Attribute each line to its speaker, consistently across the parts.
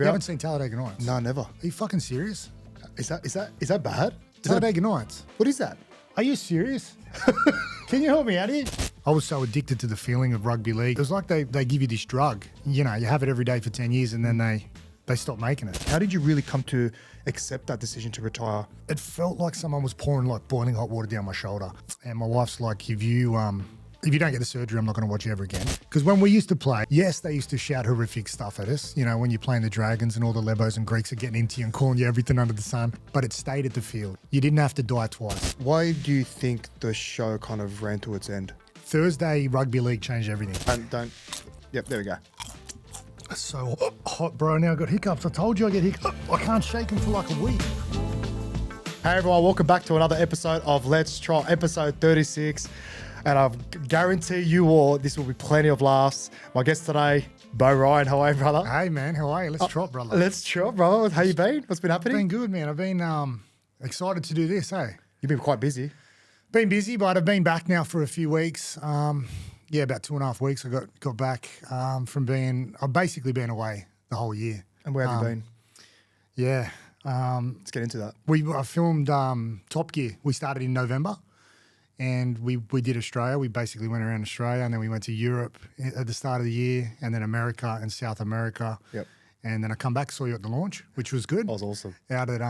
Speaker 1: You haven't seen Talladega Nights?
Speaker 2: No, never.
Speaker 1: Are you fucking serious?
Speaker 2: Is that bad?
Speaker 1: Talladega Nights.
Speaker 2: What is that?
Speaker 1: Are you serious? Can you help me out here? I was so addicted to the feeling of rugby league. It was like they give you this drug. You know, you have it every day for 10 years and then they stop making it.
Speaker 2: How did you really come to accept that decision to retire?
Speaker 1: It felt like someone was pouring like boiling hot water down my shoulder. And my wife's like, if you don't get the surgery, I'm not going to watch you ever again. Because when we used to play, yes, they used to shout horrific stuff at us. You know, when you're playing the Dragons and all the Lebos and Greeks are getting into you and calling you everything under the sun. But it stayed at the field. You didn't have to die twice.
Speaker 2: Why do you think the show kind of ran to its end?
Speaker 1: Thursday rugby league changed everything.
Speaker 2: Yep, there we go.
Speaker 1: It's so hot, bro. Now I've got hiccups. I told you I get hiccups. I can't shake them for like a week.
Speaker 2: Hey everyone, welcome back to another episode of Let's Trot, episode 36. And I guarantee you all this will be plenty of laughs. My guest today, Beau Ryan. How are you, brother?
Speaker 1: Hey, man. How are you? Let's trot, brother.
Speaker 2: Let's trot, brother. How you been? What's been happening?
Speaker 1: Been good, man. I've been excited to do this, hey?
Speaker 2: You've been quite busy.
Speaker 1: Been busy, but I've been back now for a few weeks. Yeah, about 2.5 weeks. I got back from I've basically been away the whole year.
Speaker 2: And where have you been?
Speaker 1: Yeah.
Speaker 2: Let's get into that.
Speaker 1: I filmed Top Gear. We started in November and we did Australia. We basically went around Australia and then we went to Europe at the start of the year and then America and South America.
Speaker 2: Yep.
Speaker 1: And then I come back, saw you at the launch, which was good.
Speaker 2: That was awesome.
Speaker 1: Out at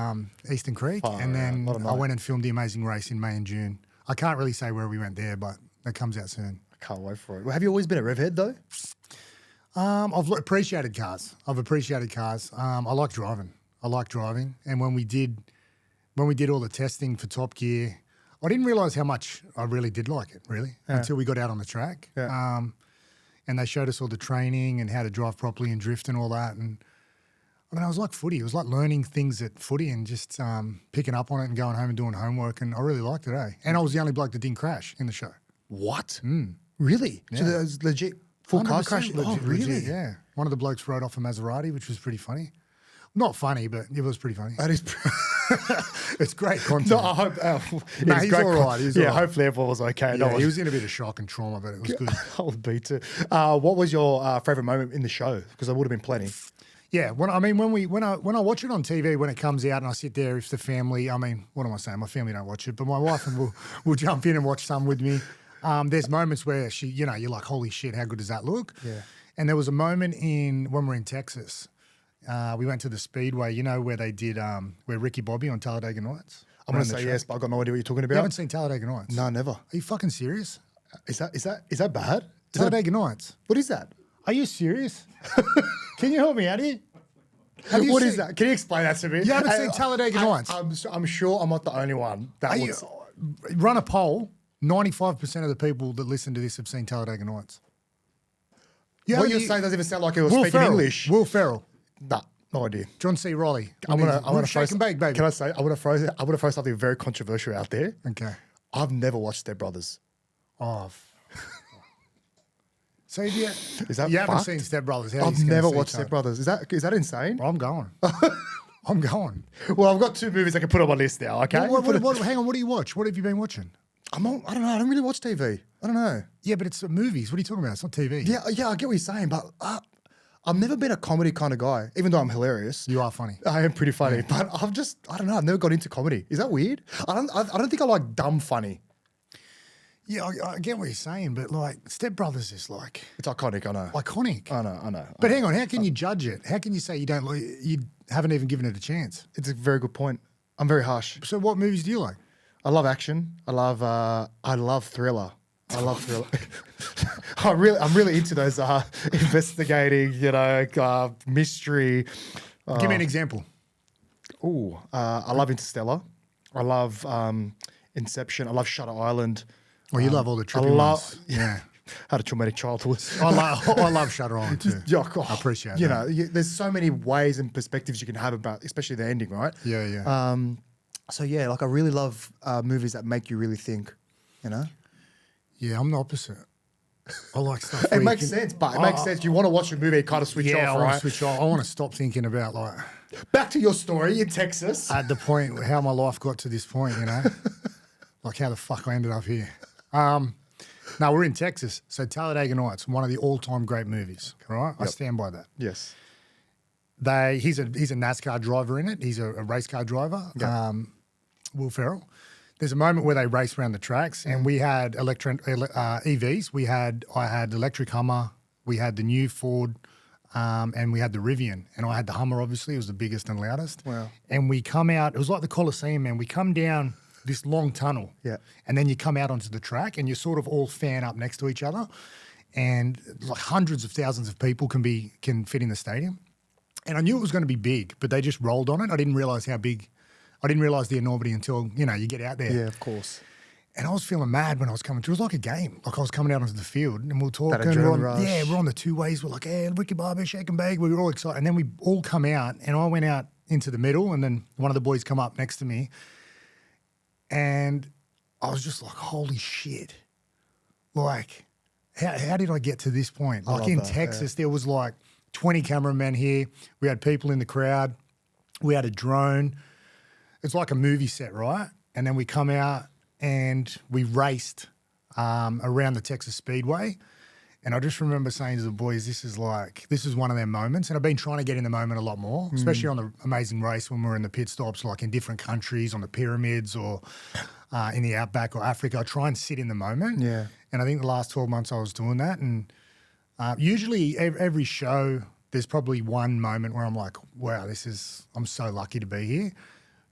Speaker 1: Eastern Creek.
Speaker 2: Oh,
Speaker 1: and then
Speaker 2: yeah.
Speaker 1: I went and filmed The Amazing Race in May and June. I can't really say where we went there, but it comes out soon.
Speaker 2: I can't wait for it. Well, have you always been a rev head though?
Speaker 1: I've appreciated cars. I like driving. And when we did all the testing for Top Gear, I didn't realise how much I really did like it, until we got out on the track.
Speaker 2: Yeah.
Speaker 1: And they showed us all the training and how to drive properly and drift and all that. And I mean, it was like footy. It was like learning things at footy and just picking up on it and going home and doing homework. And I really liked it, eh? And I was the only bloke that didn't crash in the show.
Speaker 2: What? Really?
Speaker 1: Yeah.
Speaker 2: So there was legit full car crash?
Speaker 1: Legit,
Speaker 2: really?
Speaker 1: Legit, yeah. One of the blokes rode off a Maserati, which was pretty funny. Not funny, but it was pretty funny.
Speaker 2: That is
Speaker 1: It's great content.
Speaker 2: No, I hope
Speaker 1: he's all right.
Speaker 2: Yeah, hopefully everyone was okay.
Speaker 1: Yeah, he was in a bit of shock and trauma, but it was good.
Speaker 2: I would be too. What was your favourite moment in the show? Because there would have been plenty.
Speaker 1: Yeah, when I watch it on TV when it comes out and I sit there, if the family, what am I saying? My family don't watch it, but my wife will jump in and watch some with me. There's moments where you're like, holy shit, how good does that look?
Speaker 2: Yeah.
Speaker 1: And there was a moment when we're in Texas. We went to the Speedway, where they did, where Ricky Bobby on Talladega Nights.
Speaker 2: I'm going to say yes, but I've got no idea what you're talking about.
Speaker 1: You haven't seen Talladega Nights?
Speaker 2: No, never.
Speaker 1: Are you fucking serious?
Speaker 2: Is that bad?
Speaker 1: Talladega Nights.
Speaker 2: What is that?
Speaker 1: Are you serious? Can you help me out here?
Speaker 2: What is that? Can you explain that to me?
Speaker 1: You haven't seen Talladega Nights?
Speaker 2: I'm sure I'm not the only one that would.
Speaker 1: Run a poll. 95% of the people that listen to this have seen Talladega Nights.
Speaker 2: What you're saying doesn't even sound like it was
Speaker 1: Will
Speaker 2: speaking
Speaker 1: Ferrell.
Speaker 2: English.
Speaker 1: Will Ferrell.
Speaker 2: Nah, no idea.
Speaker 1: John C. Reilly.
Speaker 2: I'm gonna
Speaker 1: shake and bake, baby.
Speaker 2: Can I say I want to throw something very controversial out there.
Speaker 1: Okay.
Speaker 2: I've never watched Step Brothers.
Speaker 1: Oh. So you
Speaker 2: haven't
Speaker 1: fucked? Seen Step Brothers?
Speaker 2: I've never watched Step Brothers. Is that insane?
Speaker 1: Well, I'm going. I'm going.
Speaker 2: Well, I've got 2 movies I can put on my list now. Okay.
Speaker 1: Hang on. What do you watch? What have you been watching?
Speaker 2: I don't know. I don't really watch TV. I don't know.
Speaker 1: Yeah, but it's movies. What are you talking about? It's not TV.
Speaker 2: Yeah. I get what you're saying, but I've never been a comedy kind of guy. Even though I'm hilarious,
Speaker 1: you are funny.
Speaker 2: I am pretty funny, but I don't know. I've never got into comedy. Is that weird? I don't think I like dumb funny.
Speaker 1: Yeah, I get what you're saying, but like Step Brothers is like
Speaker 2: it's iconic. I know.
Speaker 1: Iconic.
Speaker 2: I know.
Speaker 1: But hang on, how can you judge it? How can you say you haven't even given it a chance?
Speaker 2: It's a very good point. I'm very harsh.
Speaker 1: So what movies do you like?
Speaker 2: I love action. I love thriller. I'm really into those investigating, mystery.
Speaker 1: Give me an example.
Speaker 2: I love Interstellar. I love Inception. I love Shutter Island.
Speaker 1: Oh, you love all the trippy ones.
Speaker 2: Yeah. Had a traumatic childhood.
Speaker 1: I love Shutter Island too. I appreciate that.
Speaker 2: There's so many ways and perspectives you can have about, especially the ending, right?
Speaker 1: Yeah.
Speaker 2: So yeah, I really love movies that make you really think,
Speaker 1: Yeah, I'm the opposite. I like stuff.
Speaker 2: It makes sense, but it makes sense. You want to watch a movie and kind of switch off, right?
Speaker 1: I switch off. I want to stop thinking about
Speaker 2: Back to your story in Texas.
Speaker 1: At the point how my life got to this point, like how the fuck I ended up here. No, we're in Texas. So Talladega Nights, one of the all-time great movies, right? I stand by that.
Speaker 2: Yes.
Speaker 1: He's a NASCAR driver in it. He's a race car driver.
Speaker 2: Yeah.
Speaker 1: Will Ferrell. There's a moment where they race around the tracks, and we had EVs. I had electric Hummer. We had the new Ford, and we had the Rivian, and I had the Hummer. Obviously, it was the biggest and loudest.
Speaker 2: Wow.
Speaker 1: And we come out. It was like the Coliseum, man. We come down this long tunnel,
Speaker 2: Yeah.
Speaker 1: and then you come out onto the track, and you sort of all fan up next to each other, and like hundreds of thousands of people can fit in the stadium. And I knew it was going to be big, but they just rolled on it. I didn't realize how big. I didn't realize the enormity until, you get out there.
Speaker 2: Yeah, of course.
Speaker 1: And I was feeling mad when I was coming through. It was like a game. Like I was coming out onto the field and we were talking.
Speaker 2: That adrenaline rush.
Speaker 1: Yeah, we're on the two ways. We're like, hey, Ricky Barbie, shake and bake. We were all excited. And then we all come out and I went out into the middle and then one of the boys come up next to me and I was just like, holy shit. Like, how did I get to this point? Like in Texas, there was like 20 cameramen here. We had people in the crowd. We had a drone. It's like a movie set, right? And then we come out and we raced around the Texas Speedway. And I just remember saying to the boys, this is one of their moments. And I've been trying to get in the moment a lot more, especially on the Amazing Race when we're in the pit stops, like in different countries, on the pyramids or in the outback or Africa. I try and sit in the moment.
Speaker 2: Yeah.
Speaker 1: And I think the last 12 months I was doing that. And usually every show, there's probably one moment where I'm like, wow, I'm so lucky to be here.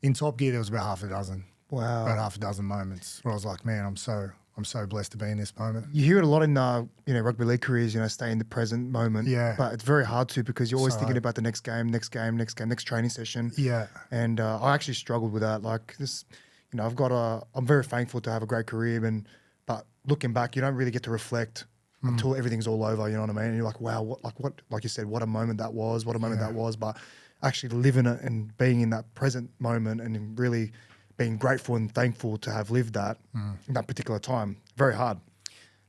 Speaker 1: In Top Gear, there was about half a dozen.
Speaker 2: Wow.
Speaker 1: About half a dozen moments where I was like, man, I'm so blessed to be in this moment.
Speaker 2: You hear it a lot in rugby league careers, stay in the present moment.
Speaker 1: Yeah.
Speaker 2: But it's very hard to because you're always thinking about the next game, next training session.
Speaker 1: Yeah.
Speaker 2: And I actually struggled with that. Like this, I'm very thankful to have a great career, but looking back, you don't really get to reflect until everything's all over. You know what I mean? And you're like, wow, what like you said, what a moment that was. But actually living it and being in that present moment and really being grateful and thankful to have lived that in that particular time. Very hard.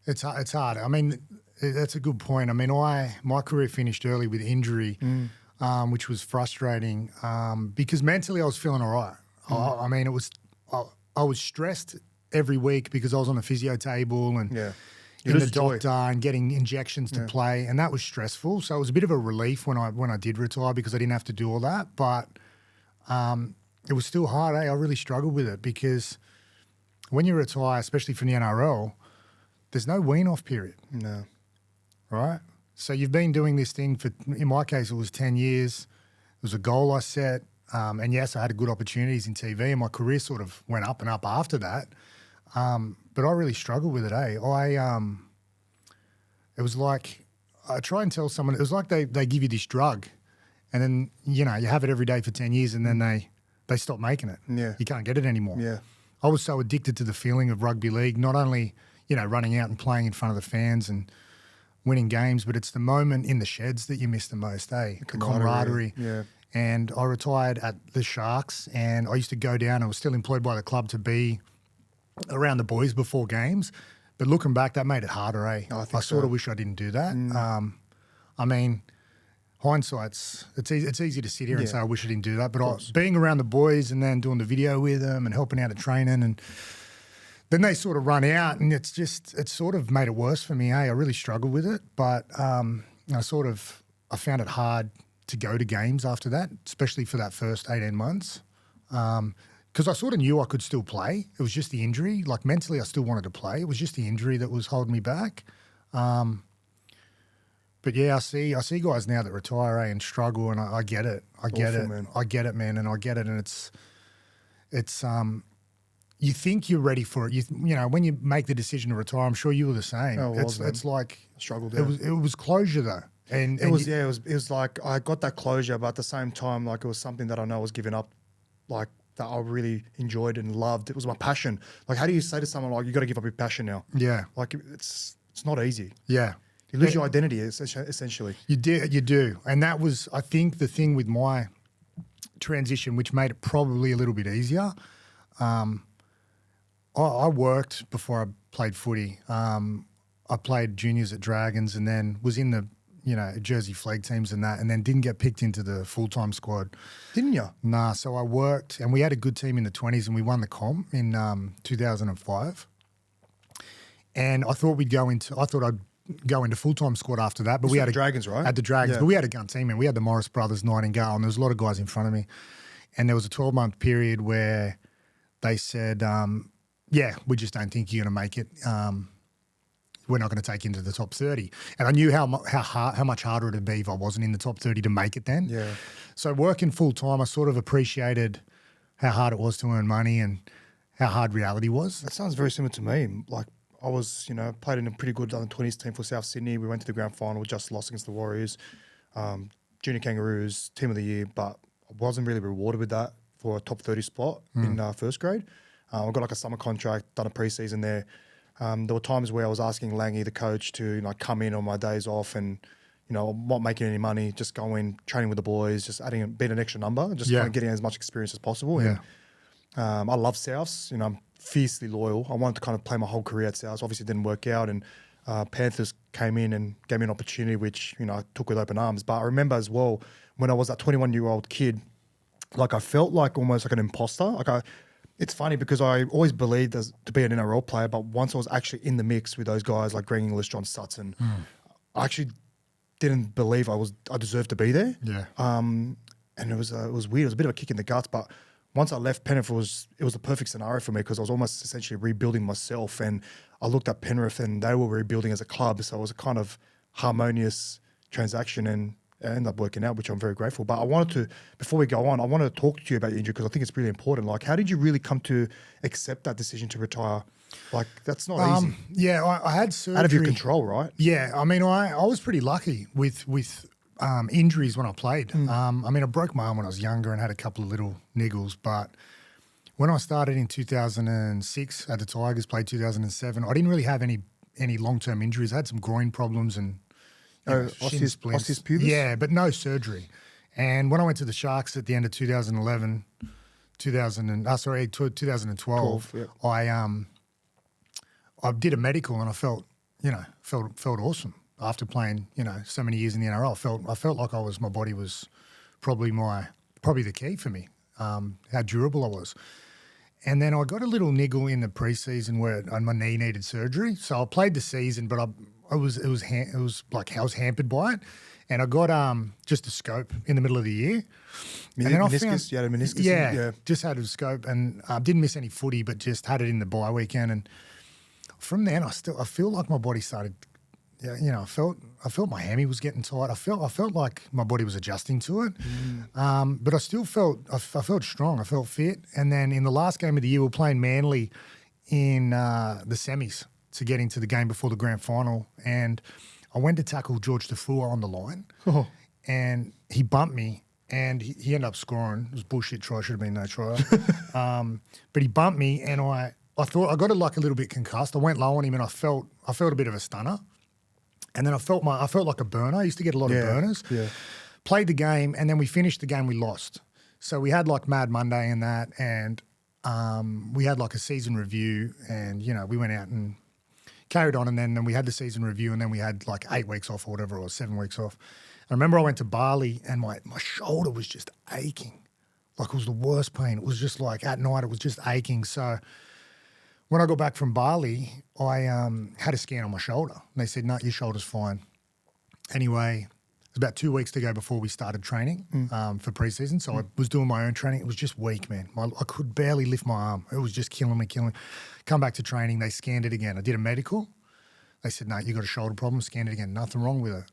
Speaker 1: It's hard. I mean, that's a good point. I mean, my career finished early with injury, which was frustrating because mentally I was feeling all right. I mean, I was stressed every week because I was on the physio table and in the doctor and getting injections to play, and that was stressful. So it was a bit of a relief when I did retire because I didn't have to do all that. But it was still hard. I really struggled with it because when you retire, especially from the NRL, there's no wean-off period.
Speaker 2: No.
Speaker 1: Right? So you've been doing this thing for, in my case, it was 10 years. It was a goal I set. And yes, I had good opportunities in TV and my career sort of went up and up after that. But I really struggled with it, it was like, I try and tell someone, it was like they give you this drug and then, you have it every day for 10 years and then they stop making it.
Speaker 2: Yeah.
Speaker 1: You can't get it anymore.
Speaker 2: Yeah.
Speaker 1: I was so addicted to the feeling of rugby league, not only, running out and playing in front of the fans and winning games, but it's the moment in the sheds that you miss the most, The camaraderie.
Speaker 2: Yeah.
Speaker 1: And I retired at the Sharks and I used to go down, I was still employed by the club to be around the boys before games. But looking back, that made it harder, I sort of wish I didn't do that. I mean, hindsight's, it's easy to sit here and say, I wish I didn't do that. But being around the boys and then doing the video with them and helping out at training and then they sort of run out and it's sort of made it worse for me, I really struggled with it. But I found it hard to go to games after that, especially for that first 18 months. Because I sort of knew I could still play. It was just the injury. Like mentally, I still wanted to play. It was just the injury that was holding me back. But yeah, I see guys now that retire and struggle, and I get it. I get it, man. I get it, man, and I get it. And it's you think you're ready for it. You know, when you make the decision to retire, I'm sure you were the same. It's like
Speaker 2: I struggled.
Speaker 1: It was closure though. And
Speaker 2: it was like I got that closure, but at the same time, like it was something that I know I was giving up, like that I really enjoyed and loved. It was my passion. Like, how do you say to someone like, you got to give up your passion now? Yeah, like it's not easy. Yeah, you lose your identity essentially. You do, and that was, I think, the thing with my transition, which made it probably a little bit easier. I worked before I played footy. I played juniors at Dragons, and then was in the Jersey flag teams and that, and then didn't get picked into the full-time squad. Didn't you? Nah, so I worked, and we had a good team in the 20s, and we won the comp in 2005. And I thought
Speaker 1: go into full-time squad after that. But we had
Speaker 2: the Dragons, right?
Speaker 1: At the Dragons.
Speaker 2: Yeah.
Speaker 1: But we had a gun team, and we had the Morris brothers, Nightingale, and there was a lot of guys in front of me. And there was a 12-month period where they said, we just don't think you're going to make it. We're not going to take you into the top 30. And I knew how much harder it would be if I wasn't in the top 30 to make it then.
Speaker 2: Yeah.
Speaker 1: So working full-time, I sort of appreciated how hard it was to earn money and how hard reality was.
Speaker 2: That sounds very similar to me. Like I was, played in a pretty good under-20s team for South Sydney. We went to the grand final, just lost against the Warriors, Junior Kangaroos, team of the year, but I wasn't really rewarded with that for a top 30 spot in first grade. I got like a summer contract, done a preseason there. There were times where I was asking Langy, the coach, to come in on my days off and, not making any money, just going, training with the boys, just being an extra number, just kind of getting as much experience as possible.
Speaker 1: Yeah.
Speaker 2: And I love Souths. I'm fiercely loyal. I wanted to kind of play my whole career at Souths. Obviously, it didn't work out. And Panthers came in and gave me an opportunity, which, I took with open arms. But I remember as well, when I was that 21-year-old kid, I felt like almost like an imposter. It's funny because I always believed to be an NRL player, but once I was actually in the mix with those guys like Greg English, John Sutton, I actually didn't believe I deserved to be there.
Speaker 1: Yeah.
Speaker 2: And it was weird. It was a bit of a kick in the guts, but once I left Penrith, it was the perfect scenario for me because I was almost essentially rebuilding myself. And I looked at Penrith and they were rebuilding as a club, so it was a kind of harmonious transaction and it ended up working out, which I'm very grateful. But I wanted to, before we go on, I wanted to talk to you about your injury because I think it's really important. How did you really come to accept that decision to retire? That's not easy.
Speaker 1: Yeah, I had surgery.
Speaker 2: Out of your control, right?
Speaker 1: Yeah, I mean, I was pretty lucky with injuries when I played. I broke my arm when I was younger and had a couple of little niggles, but when I started in 2006 at the Tigers, played 2007, I didn't really have any long-term injuries. I had some groin problems and shin splints.
Speaker 2: Osteus pubis?
Speaker 1: Yeah, but no surgery. And when I went to the Sharks at the end of 2012,
Speaker 2: yep.
Speaker 1: I did a medical and I felt awesome after playing, so many years in the NRL. I felt like my body was probably the key for me, how durable I was. And then I got a little niggle in the preseason where my knee needed surgery. So I played the season, but I was hampered by it. And I got just a scope in the middle of the year.
Speaker 2: You had a meniscus?
Speaker 1: Yeah, just had a scope and didn't miss any footy, but just had it in the bye weekend. And from then, I feel like my body started. I felt my hammy was getting tight. I felt like my body was adjusting to it, but I still felt strong. I felt fit. And then in the last game of the year, we were playing Manly in the semis to get into the game before the grand final, and I went to tackle George Tafua on the line, and he bumped me, and he ended up scoring. It was bullshit try. Should have been no try, but he bumped me, and I thought I got it a little bit concussed. I went low on him, and I felt a bit of a stunner. And then I felt like a burner. I used to get a lot of burners. Yeah. Played the game, and then we finished the game. We lost. So we had Mad Monday and that, and we had a season review, and we went out and carried on, and then we had the season review, and then we had 8 weeks off or whatever, or 7 weeks off. I remember I went to Bali, and my shoulder was just aching, it was the worst pain. It was just at night, it was just aching. So when I got back from Bali, I had a scan on my shoulder. And they said, no, your shoulder's fine. Anyway, it was about 2 weeks to go before we started training for preseason. So I was doing my own training. It was just weak, man. I could barely lift my arm. It was just killing me. Come back to training. They scanned it again. I did a medical. They said, no, you got a shoulder problem. Scanned it again. Nothing wrong with it.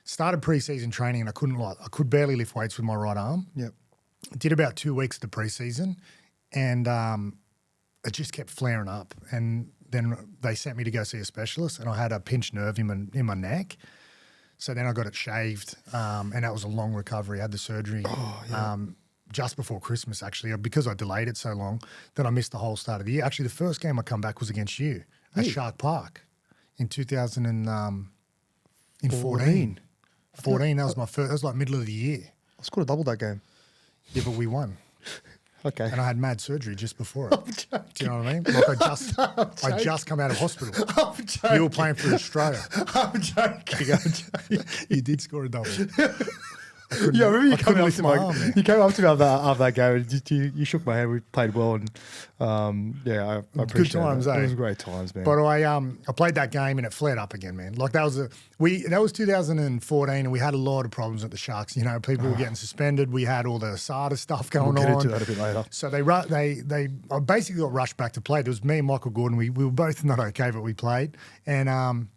Speaker 1: Started preseason training and I could barely lift weights with my right arm.
Speaker 2: Yep.
Speaker 1: Did about 2 weeks of the preseason and it just kept flaring up, and then they sent me to go see a specialist, and I had a pinched nerve in my neck. So then I got it shaved, and that was a long recovery. I had the surgery just before Christmas, actually, because I delayed it so long that I missed the whole start of the year. Actually, the first game I come back was against you at Shark Park in 2014. 14, that was my first. That was middle of the year.
Speaker 2: I scored a double that game.
Speaker 1: Yeah, but we won.
Speaker 2: Okay.
Speaker 1: And I had mad surgery just before it. Do you know what I mean? I just come out of hospital.
Speaker 2: I'm joking.
Speaker 1: You were playing for Australia.
Speaker 2: I'm joking.
Speaker 1: You did score a double.
Speaker 2: Yeah, I remember you
Speaker 1: I
Speaker 2: came
Speaker 1: couldn't
Speaker 2: up
Speaker 1: lift
Speaker 2: to
Speaker 1: my
Speaker 2: me.
Speaker 1: arm, man.
Speaker 2: You came up to me after that game, and you shook my hand. We played well, and I appreciate
Speaker 1: times,
Speaker 2: that.
Speaker 1: eh?
Speaker 2: It was great times, man.
Speaker 1: But I played that game and it flared up again, man. Like that was 2014 and we had a lot of problems at the Sharks. You know, people were getting suspended. We had all the ASADA stuff going
Speaker 2: we'll get
Speaker 1: on.
Speaker 2: into that a bit later.
Speaker 1: So I basically got rushed back to play. There was me and Michael Gordon. We were both not okay, but we played and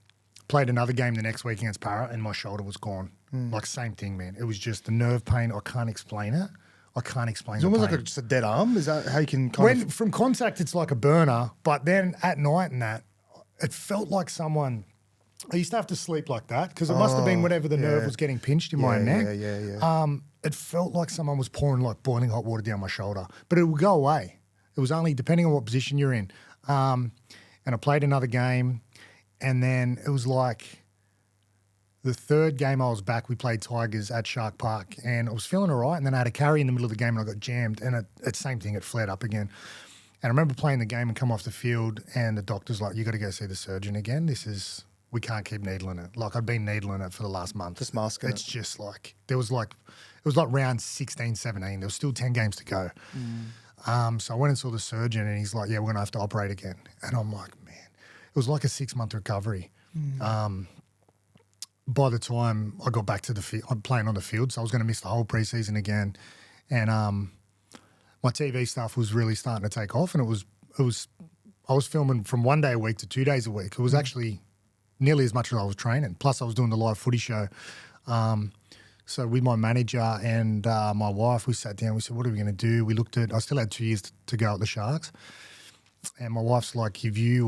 Speaker 1: played another game the next week against Parra, and my shoulder was gone. Like same thing, man. It was just the nerve pain. I can't explain it. I can't explain.
Speaker 2: It's
Speaker 1: the
Speaker 2: almost
Speaker 1: pain.
Speaker 2: like just a dead arm. Is that how you can
Speaker 1: From contact, it's like a burner, but then at night and that, it felt like someone. I used to have to sleep like that because it must have been whenever the nerve was getting pinched in my neck. It felt like someone was pouring like boiling hot water down my shoulder, but it would go away. It was only depending on what position you're in. And I played another game, and then it was like the third game I was back. We played Tigers at Shark Park, and I was feeling all right. And then I had a carry in the middle of the game, and I got jammed, and it's same thing. It flared up again. And I remember playing the game and come off the field, and the doctor's like, "You got to go see the surgeon again. We can't keep needling it." Like I'd been needling it for the last month.
Speaker 2: Just masking
Speaker 1: It's just like it was like round 16, 17. There was still 10 games to go. So I went and saw the surgeon, and he's like, "Yeah, we're gonna have to operate again." And I'm like, "Man, it was like a 6-month recovery." By the time I got back to the field, I'm playing on the field, so I was going to miss the whole preseason again. And my TV stuff was really starting to take off, and I was filming from 1 day a week to 2 days a week. It was actually nearly as much as I was training. Plus, I was doing the live footy show. So with my manager and my wife, we sat down. We said, "What are we going to do?" We looked at. I still had 2 years to go at the Sharks, and my wife's like, If you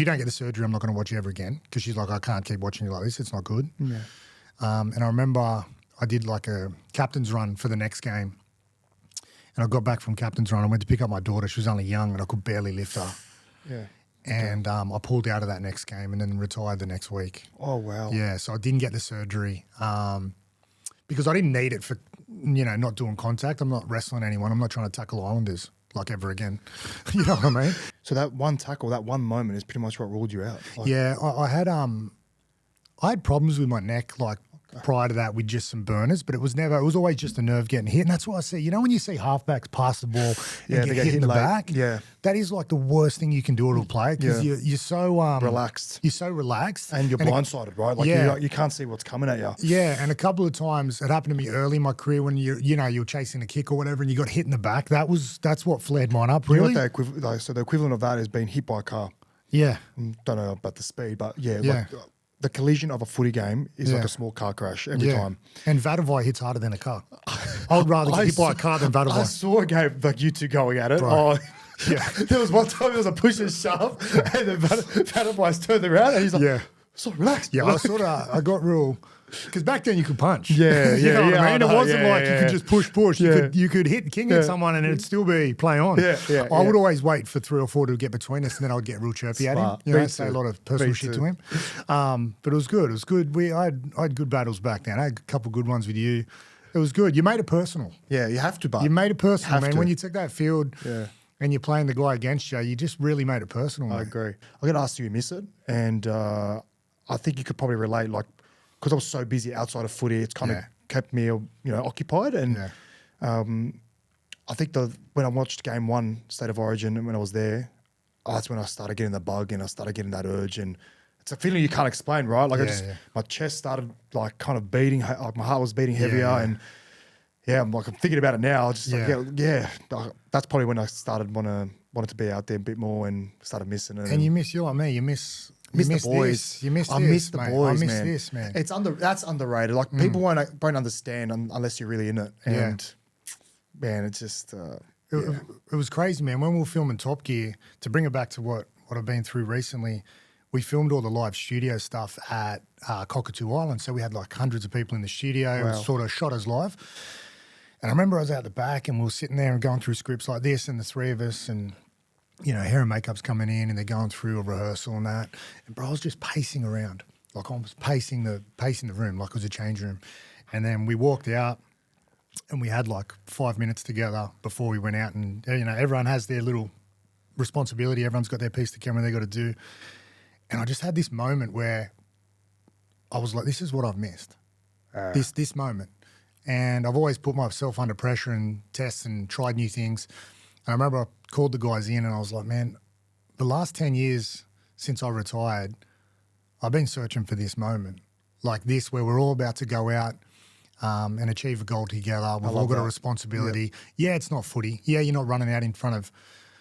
Speaker 1: don't get the surgery, I'm not going to watch you ever again," because she's like, "I can't keep watching you like this. It's not good."
Speaker 2: Yeah.
Speaker 1: And I remember I did like a captain's run for the next game, and I got back from captain's run. I went to pick up my daughter. She was only young, and I could barely lift her.
Speaker 2: Yeah.
Speaker 1: And I pulled out of that next game and then retired the next week.
Speaker 2: Oh wow.
Speaker 1: Yeah, so I didn't get the surgery because I didn't need it for not doing contact. I'm not wrestling anyone. I'm not trying to tackle Islanders like ever again. You know what I mean?
Speaker 2: So that one tackle, that one moment, is pretty much what ruled you out. Like,
Speaker 1: Yeah, I had problems with my neck like prior to that with just some burners, but it was always just a nerve getting hit. And that's why I say, when you see halfbacks pass the ball and get hit in the
Speaker 2: late.
Speaker 1: back,
Speaker 2: Yeah.
Speaker 1: that is like the worst thing you can do to a player because you're so
Speaker 2: Relaxed.
Speaker 1: You're so relaxed.
Speaker 2: And you're blindsided, right? Like you can't see what's coming at you.
Speaker 1: Yeah, and a couple of times it happened to me early in my career when you're chasing a kick or whatever and you got hit in the back. That's what flared mine up,
Speaker 2: You know
Speaker 1: really.
Speaker 2: what so the equivalent of that is being hit by a car.
Speaker 1: Yeah.
Speaker 2: Don't know about the speed, but
Speaker 1: Yeah.
Speaker 2: like, the collision of a footy game is like a small car crash every time.
Speaker 1: And Vadavai hits harder than a car. I would rather get hit by a car than Vadavai.
Speaker 2: I saw a game like you two going at it.
Speaker 1: Bro.
Speaker 2: Oh, yeah. There was one time there was a push and shove, and then Vadavai's turned around, and he's like, "So relaxed."
Speaker 1: Yeah, I got real because back then you could punch.
Speaker 2: Yeah,
Speaker 1: you know what I mean.
Speaker 2: I
Speaker 1: It
Speaker 2: know,
Speaker 1: wasn't like you could just push.
Speaker 2: Yeah.
Speaker 1: You could hit king at someone and it'd still be play on. I would always wait for 3 or 4 to get between us, and then I would get real chirpy at him.
Speaker 2: Smart.
Speaker 1: You know,
Speaker 2: Me
Speaker 1: say a
Speaker 2: too.
Speaker 1: lot of personal
Speaker 2: Me
Speaker 1: shit
Speaker 2: too.
Speaker 1: to him. But it was good. It was good. I had good battles back then. I had a couple good ones with you. It was good. You made it personal.
Speaker 2: Yeah, you have to, but
Speaker 1: You made it personal,
Speaker 2: Have
Speaker 1: man.
Speaker 2: to.
Speaker 1: When you took that field and you're playing the guy against you, you just really made it personal.
Speaker 2: I
Speaker 1: mate.
Speaker 2: agree. I'm going to ask you miss it, and I think you could probably relate, like, because I was so busy outside of footy, it's kind of kept me, occupied. And I think when I watched Game 1, State of Origin, and when I was there, that's when I started getting the bug and I started getting that urge, and it's a feeling you can't explain, right? Like my chest started like kind of beating, like my heart was beating heavier, and I'm thinking about it now. Just that's probably when I started wanted to be out there a bit more and started missing it.
Speaker 1: And you miss, you're like me, you miss
Speaker 2: the boys.
Speaker 1: This. You miss
Speaker 2: I
Speaker 1: this,
Speaker 2: miss the
Speaker 1: mate.
Speaker 2: boys,
Speaker 1: I miss
Speaker 2: man.
Speaker 1: this, man.
Speaker 2: That's underrated. Like people won't understand unless you're really in it. And man, it's just
Speaker 1: It was crazy, man. When we were filming Top Gear, to bring it back to what I've been through recently, we filmed all the live studio stuff at Cockatoo Island. So we had like hundreds of people in the studio. It was sort of shot as live. And I remember I was out the back and we were sitting there and going through scripts like this, and the three of us, and hair and makeup's coming in and they're going through a rehearsal and that. And bro, I was just pacing around. Like I was pacing the room like it was a change room. And then we walked out and we had like 5 minutes together before we went out, and everyone has their little responsibility. Everyone's got their piece of camera they got to do. And I just had this moment where I was like, this is what I've missed. this moment. And I've always put myself under pressure and tests and tried new things. And I remember I called the guys in and I was like, man, the last 10 years since I retired, I've been searching for this moment like this where we're all about to go out and achieve a goal together. We've all got a responsibility. Yep. Yeah, it's not footy. Yeah, you're not running out in front of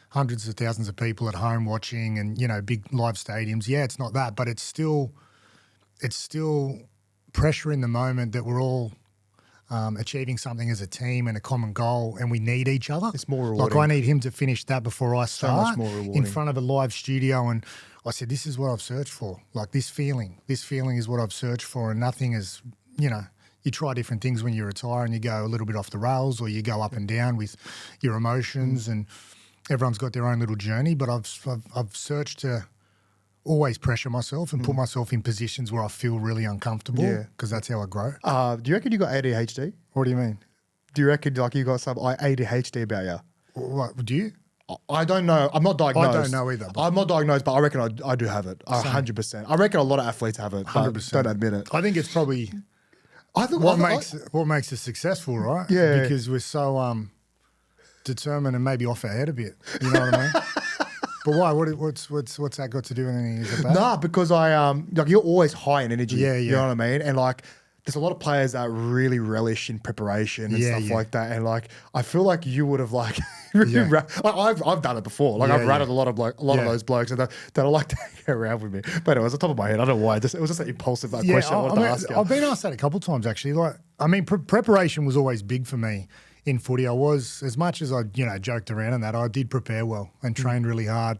Speaker 1: hundreds of thousands of people at home watching and, you know, big live stadiums. Yeah, it's not that, but it's still pressure in the moment that we're all achieving something as a team and a common goal, and we need each other.
Speaker 2: It's more rewarding.
Speaker 1: Like I need him to finish that before I start.
Speaker 2: So much more rewarding.
Speaker 1: In front of a live studio, and I said, this is what I've searched for. Like this feeling is what I've searched for, and nothing is, you know, you try different things when you retire and you go a little bit off the rails or you go up and down with your emotions, and everyone's got their own little journey, but I've searched to always pressure myself and put myself in positions where I feel really uncomfortable because that's how I grow.
Speaker 2: Do you reckon you got ADHD?
Speaker 1: What do you mean?
Speaker 2: Do you reckon like you got some ADHD about you?
Speaker 1: What, do you?
Speaker 2: I don't know. I'm not diagnosed.
Speaker 1: I don't know either.
Speaker 2: I'm not diagnosed, but I reckon I do have it. 100%. I reckon a lot of athletes have it. 100%. Don't admit it.
Speaker 1: I think it's probably what makes us successful, right?
Speaker 2: Yeah.
Speaker 1: Because we're so determined and maybe off our head a bit. You know what I mean? But why? What's that got to do with anything? Is it bad?
Speaker 2: Nah, because I like you're always high in energy.
Speaker 1: Yeah,
Speaker 2: You know what I mean? And like there's a lot of players that really relish in preparation and stuff like that. And like I feel like you would have like I've done it before. Like I've ratted a lot of those blokes that are like to hang around with me. But anyway, it was on top of my head. I don't know why. It was just an impulsive question I wanted to ask you.
Speaker 1: I've been asked that a couple of times actually. Like I mean, preparation was always big for me. In footy, I was, as much as I, joked around and that, I did prepare well and trained really hard.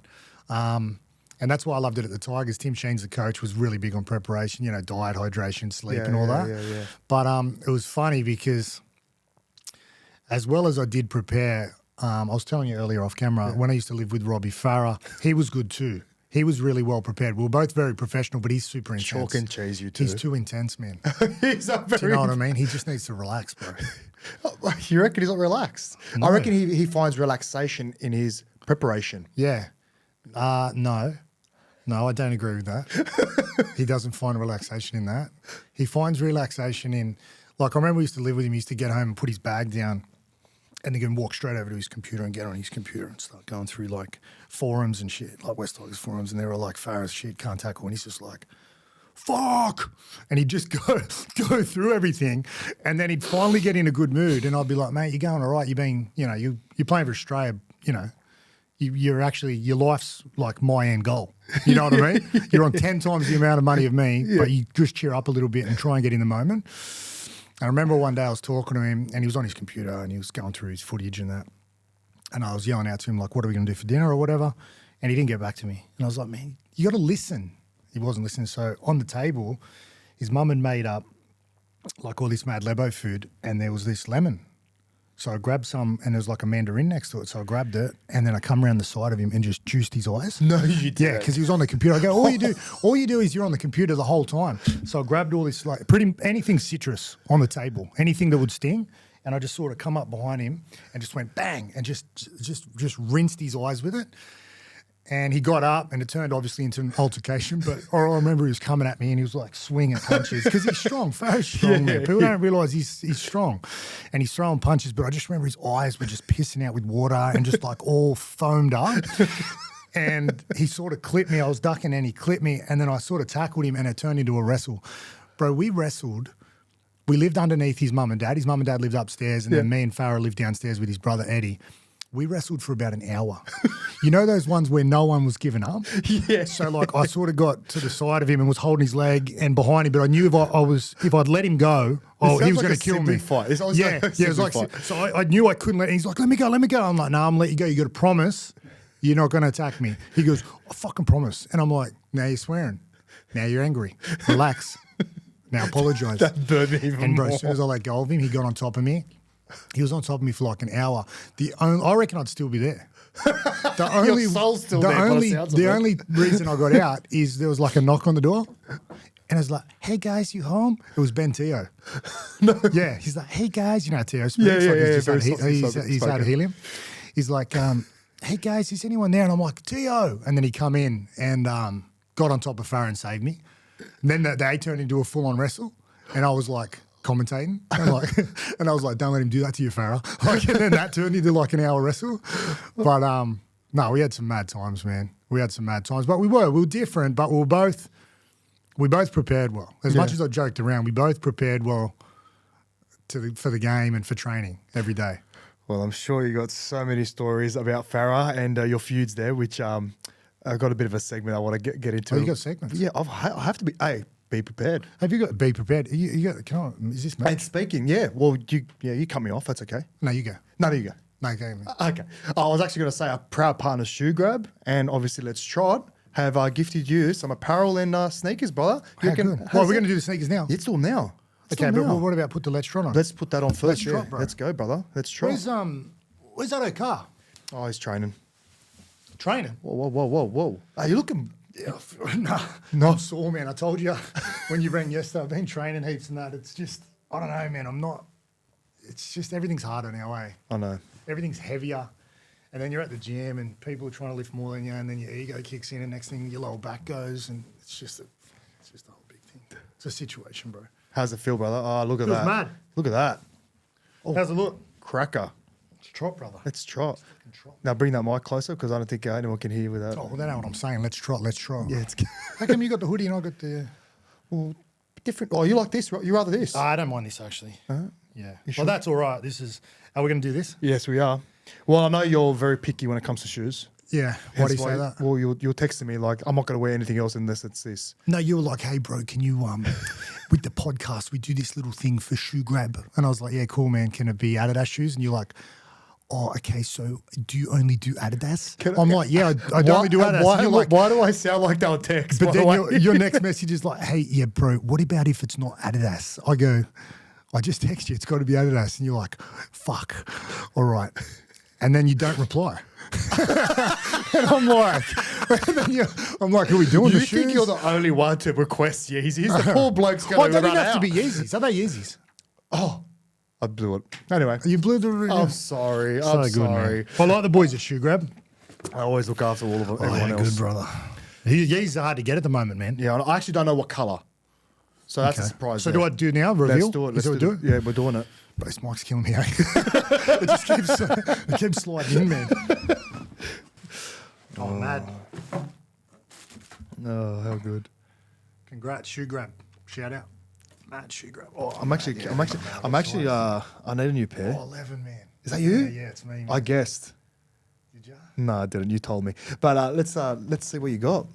Speaker 1: And that's why I loved it at the Tigers. Tim Sheen's the coach, was really big on preparation, diet, hydration, sleep and all that.
Speaker 2: Yeah.
Speaker 1: But it was funny because as well as I did prepare, I was telling you earlier off camera, when I used to live with Robbie Farah, he was good too. He was really well prepared. We were both very professional, but he's super intense.
Speaker 2: Chalk and cheese, you two.
Speaker 1: He's too intense, man.
Speaker 2: He's not very.
Speaker 1: Do you know what I mean? He just needs to relax, bro.
Speaker 2: You reckon he's not relaxed?
Speaker 1: No.
Speaker 2: I reckon he finds relaxation in his preparation.
Speaker 1: Yeah. No, I don't agree with that. He doesn't find relaxation in that. He finds relaxation in, like I remember we used to live with him, he used to get home and put his bag down and then walk straight over to his computer and get on his computer and start going through like forums and shit, like West Tigers forums, and they were like, Farah's shit, can't tackle. And he's just like, fuck. And he'd just go through everything, and then he'd finally get in a good mood, and I'd be like, mate, you're going all right. You're being, you're playing for Australia, you're actually, your life's like my end goal. You know what I mean? You're on 10 times the amount of money of me, but you just cheer up a little bit and try and get in the moment. I remember one day I was talking to him and he was on his computer and he was going through his footage and that. And I was yelling out to him, like, what are we going to do for dinner or whatever? And he didn't get back to me. And I was like, man, you got to listen. He wasn't listening. So on the table, his mum had made up like all this Mad Lebo food and there was this lemon. So I grabbed some and there was like a mandarin next to it. So I grabbed it and then I come around the side of him and just juiced his eyes.
Speaker 2: No, you did.
Speaker 1: Yeah, because he was on the computer. I go, all you do is you're on the computer the whole time. So I grabbed all this, like anything citrus on the table, anything that would sting. And I just sort of come up behind him and just went bang and just rinsed his eyes with it. And he got up and it turned obviously into an altercation, but I remember he was coming at me and he was like swinging punches because he's strong, very strong, man. People don't realise he's strong and he's throwing punches, but I just remember his eyes were just pissing out with water and just like all foamed up. And he sort of clipped me. I was ducking and he clipped me and then I sort of tackled him and it turned into a wrestle. Bro, we wrestled. We lived underneath his mum and dad. His mum and dad lived upstairs and then me and Farah lived downstairs with his brother Eddie. We wrestled for about an hour. You know those ones where no one was giving up?
Speaker 2: Yeah.
Speaker 1: So like I sort of got to the side of him and was holding his leg and behind him, but I knew if I'd let him go, he was going to kill me.
Speaker 2: Fight. It was
Speaker 1: so I knew I couldn't let him. He's like, let me go. I'm like, no, I'm letting you go. You got to promise you're not going to attack me. He goes, I fucking promise. And I'm like, now you're swearing. Now you're angry. Relax. Now apologise.
Speaker 2: That burned me even
Speaker 1: and bro,
Speaker 2: more.
Speaker 1: as soon as I let go of him, he got on top of me. He was on top of me for like an hour. I reckon I'd still be there.
Speaker 2: Your soul's still there.
Speaker 1: The only reason I got out is there was like a knock on the door. And I was like, hey guys, you home? It was Ben Teo.
Speaker 2: No.
Speaker 1: Yeah, he's like, hey guys, you know how Teo speaks. He's out of helium. He's like, hey guys, is anyone there? And I'm like, Teo. And then he come in and got on top of Farah and saved me. And then they turned into a full-on wrestle. And I was like, commentating. And I was like, don't let him do that to you, Farah. Like, and then that turned into like an hour wrestle. But no, we had some mad times, man. We had some mad times. But we were different, but we both prepared well. As much as I joked around, we both prepared well for the game and for training every day.
Speaker 2: Well, I'm sure you got so many stories about Farah and your feuds there, which I've got a bit of a segment I want to get into.
Speaker 1: Oh, you got segments?
Speaker 2: Yeah, I have to be. Hey, be prepared.
Speaker 1: Have you got be prepared? You got? Can I? Is this me?
Speaker 2: And speaking, yeah. Well, you cut me off. That's okay.
Speaker 1: No, you go.
Speaker 2: No, you go.
Speaker 1: No, okay. Man.
Speaker 2: Okay. I was actually going to say our proud partners, ShoeGrab and obviously Let's Trot, have gifted you some apparel and sneakers, brother.
Speaker 1: How good. Well, we're going to do the sneakers now.
Speaker 2: It's all now.
Speaker 1: Okay, but what about put the Let's Trot on?
Speaker 2: Let's put that on first.
Speaker 1: Let's Trot, bro.
Speaker 2: Let's go, brother. Let's Trot.
Speaker 1: Where's addo-carr?
Speaker 2: Oh, he's training.
Speaker 1: Training?
Speaker 2: Whoa. Are you looking?
Speaker 1: Yeah, no. I'm sore, man. I told you when you rang yesterday, I've been training heaps and that. It's just, I don't know, man. I'm not, it's just everything's harder now, eh?
Speaker 2: I know.
Speaker 1: Everything's heavier. And then you're at the gym and people are trying to lift more than you, and then your ego kicks in, and next thing your lower back goes, and it's just a whole big thing. It's a situation, bro.
Speaker 2: How's it feel, brother? Oh, look at
Speaker 1: Feels
Speaker 2: that.
Speaker 1: mad.
Speaker 2: Look at that. Oh,
Speaker 1: How's it look?
Speaker 2: Cracker.
Speaker 1: It's Trot, brother.
Speaker 2: Let's Trot.
Speaker 1: Trot.
Speaker 2: Now bring that mic closer because I don't think anyone can hear without.
Speaker 1: Oh, well, they know what I'm saying. Let's Trot.
Speaker 2: Yeah, it's
Speaker 1: How come you got the hoodie and I got the...
Speaker 2: well, different. Oh, you like this? You rather this?
Speaker 1: I don't mind this, actually. Yeah.
Speaker 2: You sure?
Speaker 1: Well, that's all right. This is... Are we going to do this?
Speaker 2: Yes, we are. Well, I know you're very picky when it comes to shoes.
Speaker 1: Yeah. Why do you say that?
Speaker 2: Well, you're texting me like, I'm not going to wear anything else unless it's this.
Speaker 1: No, you were like, hey, bro, can you, with the podcast, we do this little thing for ShoeGrab. And I was like, yeah, cool, man. Can it be Adidas shoes? And you're like, oh, okay, so do you only do Adidas? I'm like, yeah, I only do Adidas.
Speaker 2: Why do I sound like that on text?
Speaker 1: But then your next message is like, hey, yeah, bro, what about if it's not Adidas? I go, I just text you, it's got to be Adidas. And you're like, fuck, all right. And then you don't reply. And I'm like, are we doing
Speaker 2: you
Speaker 1: the shoes?
Speaker 2: think you're the only one to request Yeezys? The poor bloke's going to
Speaker 1: Well, they
Speaker 2: run
Speaker 1: don't have
Speaker 2: out.
Speaker 1: to be Yeezys. Are they Yeezys?
Speaker 2: Oh, I blew it. Anyway.
Speaker 1: You blew the...
Speaker 2: I'm sorry.
Speaker 1: So
Speaker 2: I'm
Speaker 1: good,
Speaker 2: sorry.
Speaker 1: man. I like the boys at ShoeGrab.
Speaker 2: I always look after all of everyone else.
Speaker 1: Good, brother. Yeezys are hard to get at the moment, man.
Speaker 2: Yeah, I actually don't know what colour. So that's a surprise.
Speaker 1: So
Speaker 2: there.
Speaker 1: do I do now? Reveal?
Speaker 2: Let's do it.
Speaker 1: Is that what we do it?
Speaker 2: Yeah, we're doing it.
Speaker 1: But this mic's killing me, eh? it keeps sliding in, man. Oh, mad.
Speaker 2: Oh, how good.
Speaker 1: Congrats, ShoeGrab. Shout out. Mad ShoeGrab. Oh,
Speaker 2: I'm actually, I need a new pair.
Speaker 1: Oh, 11, man.
Speaker 2: Is that you?
Speaker 1: Yeah, it's me, man.
Speaker 2: I guessed.
Speaker 1: Did you?
Speaker 2: No, I didn't. You told me. But let's see what you got.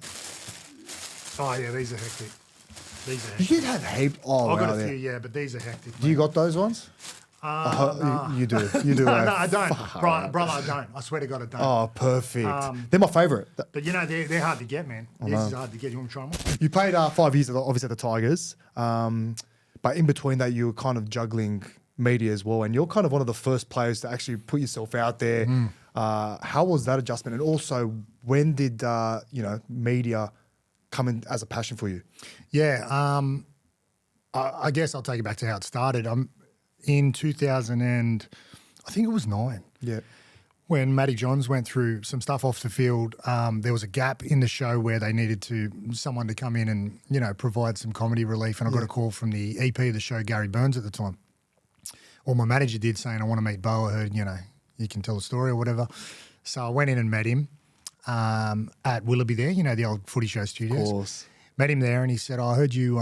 Speaker 1: Oh, yeah, these are hectic. These are
Speaker 2: You
Speaker 1: hectic.
Speaker 2: did have heap. Oh,
Speaker 1: I've got
Speaker 2: wow,
Speaker 1: a
Speaker 2: there.
Speaker 1: few, yeah, but these are hectic.
Speaker 2: Do you got those ones?
Speaker 1: Nah.
Speaker 2: You do. You do.
Speaker 1: No,
Speaker 2: eh?
Speaker 1: I don't. Brother, I don't. I swear to God, I don't.
Speaker 2: Oh, perfect. They're my favourite.
Speaker 1: But, you know, they're hard to get, man. These are hard to get. You want to try them?
Speaker 2: You played 5 years, obviously, at the Tigers. But in between that, you were kind of juggling media as well. And you're kind of one of the first players to actually put yourself out there. How was that adjustment? And also, when did, media come in as a passion for you?
Speaker 1: Yeah. I guess I'll take it back to how it started. In 2000 and I think it was 9.
Speaker 2: Yeah.
Speaker 1: When Matty Johns went through some stuff off the field, there was a gap in the show where they needed someone to come in and, provide some comedy relief. And I got a call from the EP of the show, Gary Burns, at the time. Or my manager did, saying, I want to meet Beau. I heard, you can tell a story or whatever. So I went in and met him at Willoughby there, the old Footy Show studios.
Speaker 2: Of course.
Speaker 1: Met him there and he said, I heard you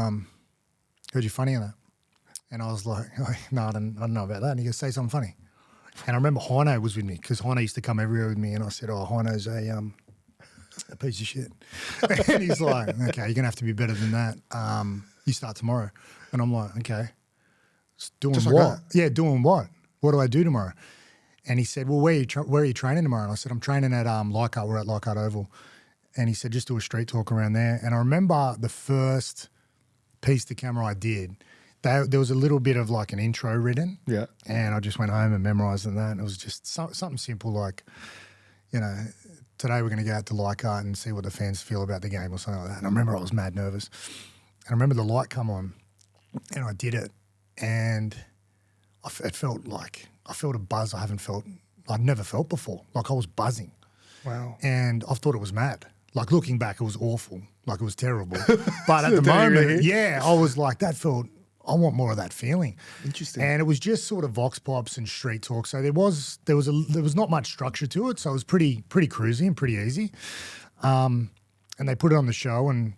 Speaker 1: funny on that. And I was like, no, I don't know about that. And he goes, say something funny. And I remember Heino was with me because Heino used to come everywhere with me. And I said, oh, Heino's a piece of shit. And he's like, okay, you're going to have to be better than that. You start tomorrow. And I'm like, okay. Doing
Speaker 2: Just
Speaker 1: what?
Speaker 2: like that?
Speaker 1: Yeah, doing what? What do I do tomorrow? And he said, well, where are you training tomorrow? And I said, I'm training at Leichhardt. We're at Leichhardt Oval. And he said, just do a street talk around there. And I remember the first piece to camera I did, there was a little bit of like an intro written.
Speaker 2: Yeah.
Speaker 1: And I just went home and memorised that. And it was just something simple like, today we're going to go out to Leichhardt and see what the fans feel about the game or something like that. And I remember I was mad nervous. And I remember the light come on and I did it. And it felt I felt a buzz I'd never felt before. Like I was buzzing.
Speaker 2: Wow.
Speaker 1: And I thought it was mad. Like looking back, it was awful. Like it was terrible. But at the moment, I was like, I want more of that feeling.
Speaker 2: Interesting.
Speaker 1: And it was just sort of vox pops and street talk. So there was not much structure to it. So it was pretty cruisy and pretty easy. And they put it on the show and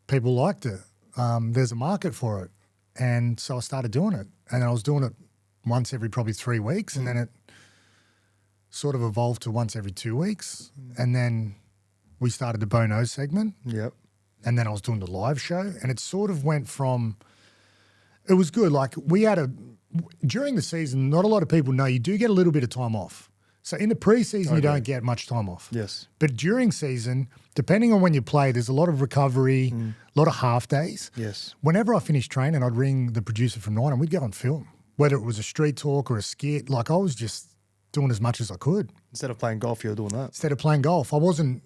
Speaker 1: people liked it. There's a market for it. And so I started doing it. And I was doing it once every probably 3 weeks. And then it sort of evolved to once every 2 weeks. And then we started the Beau Knows segment.
Speaker 2: Yep.
Speaker 1: And then I was doing the live show. And it sort of went from, it was good. Like during the season, not a lot of people know you do get a little bit of time off. So in the preseason, you don't get much time off.
Speaker 2: Yes.
Speaker 1: But during season, depending on when you play, there's a lot of recovery, a lot of half days.
Speaker 2: Yes.
Speaker 1: Whenever I finished training, I'd ring the producer from Nine and we'd go on film. Whether it was a street talk or a skit, like I was just doing as much as I could.
Speaker 2: Instead of playing golf, you were doing that.
Speaker 1: Instead of playing golf, I wasn't,